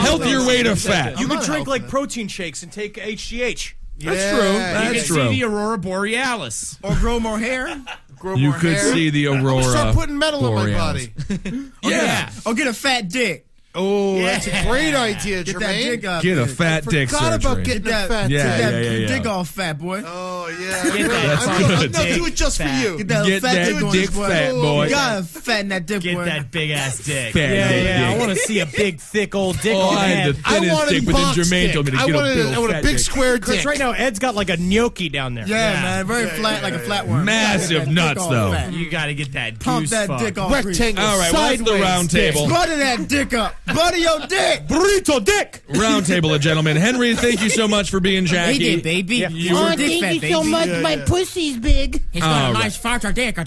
Healthier way to fat. You I'm could not drink healthy. like protein shakes and take HGH. That's true. You That's can see true. the Aurora Borealis. Or grow more hair. Grow You more could hair. see the aurora. Start putting metal in my borealis. body. Yeah. Or get a fat dick. Oh, that's a great idea, Get that Jermaine. dick up. Get a dude. fat dick Forgot about surgery. getting Get that, a fat Yeah, dick. get that yeah. dick off, fat boy. Oh, yeah. Get that I'm gonna dick do it just for fat. you. Get that Get fat that dick, on dick this boy. fat, boy. You gotta fatten that dick, Get boy. that big ass dick. Fat dick. Yeah. I want to see a big, thick old dick. Oh, on I had head. the thinnest dick, but then Jermaine told me to get a big I want a fat big dick. square Chris, dick. right now, Ed's got like a gnocchi down there. Yeah, man. Very flat, like a flatworm. Massive Get that nuts, dick off though. fat. You gotta get that Pump goose that fuck. dick off. Rectangle. All right, well, that's the sideways round dick. table. Butter that dick up. Butter your dick. Burrito dick. Roundtable of Gentlemen. Henry, thank you so much for being Jackie. He did, baby. You Oh, were dick fat, thank you so baby. much. My pussy's big. He's All got a right. nice farter dick. All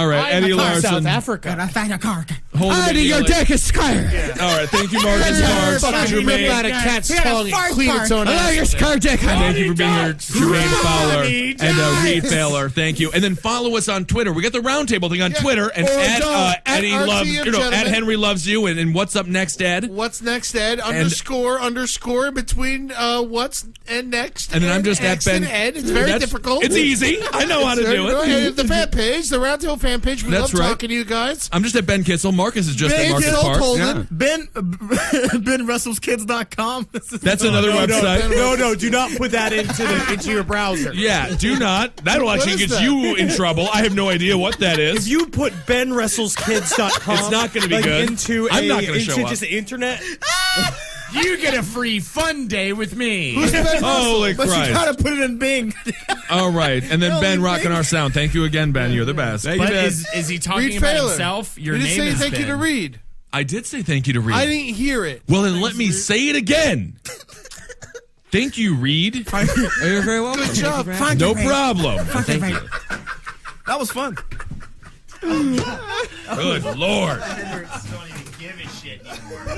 right, Eddie South Larson. Africa. Got a fatter cock. Holden Eddie, your McNeely. dick is square. All right, thank you, Marcus Marks. Jermaine. a cat's He got a tongue fart and clean part. its own Hello, ass. your square dick. Thank you for being here, Jermaine Fowler Johnny and Reed Fowler. Thank you. And then follow us on Twitter. We got the Roundtable thing on Twitter and Or at don't. Eddie At loves RTM at Gentlemen. Henry loves you. And what's up next, Ed? What's next, Ed? Underscore in between what's and next. And then I'm just X at Ben. and Ed. It's very difficult. It's easy. I know how to do it. The fan page, the Roundtable fan page. We That's love right. talking to you guys. I'm just at Ben Kissel. Marcus is just at Marcus Parks. Holden. BenWrestleskids.com. That's another website. No, do not put that into your browser. Yeah, do not. That'll actually is get that? you in trouble. I have no idea what that If is. you put BenWrestleskids.com, It's not gonna be like, good. Into I'm not gonna show into up. just the internet. You get a free fun day with me. Holy But you Christ. gotta put it in Bing. All right. And then No, Ben you rocking think- our sound. Thank you again, Ben. You're the best. But is he talking Reed about Fowler. himself? Your You name didn't say is thank you Ben. to Reed. I did say thank you to Reed. I didn't hear it. Well, then let me say it again. Thank you, Reed. You're very welcome. Good job. No problem. Thank you. That was fun. Good Lord. Don't even give a shit anymore.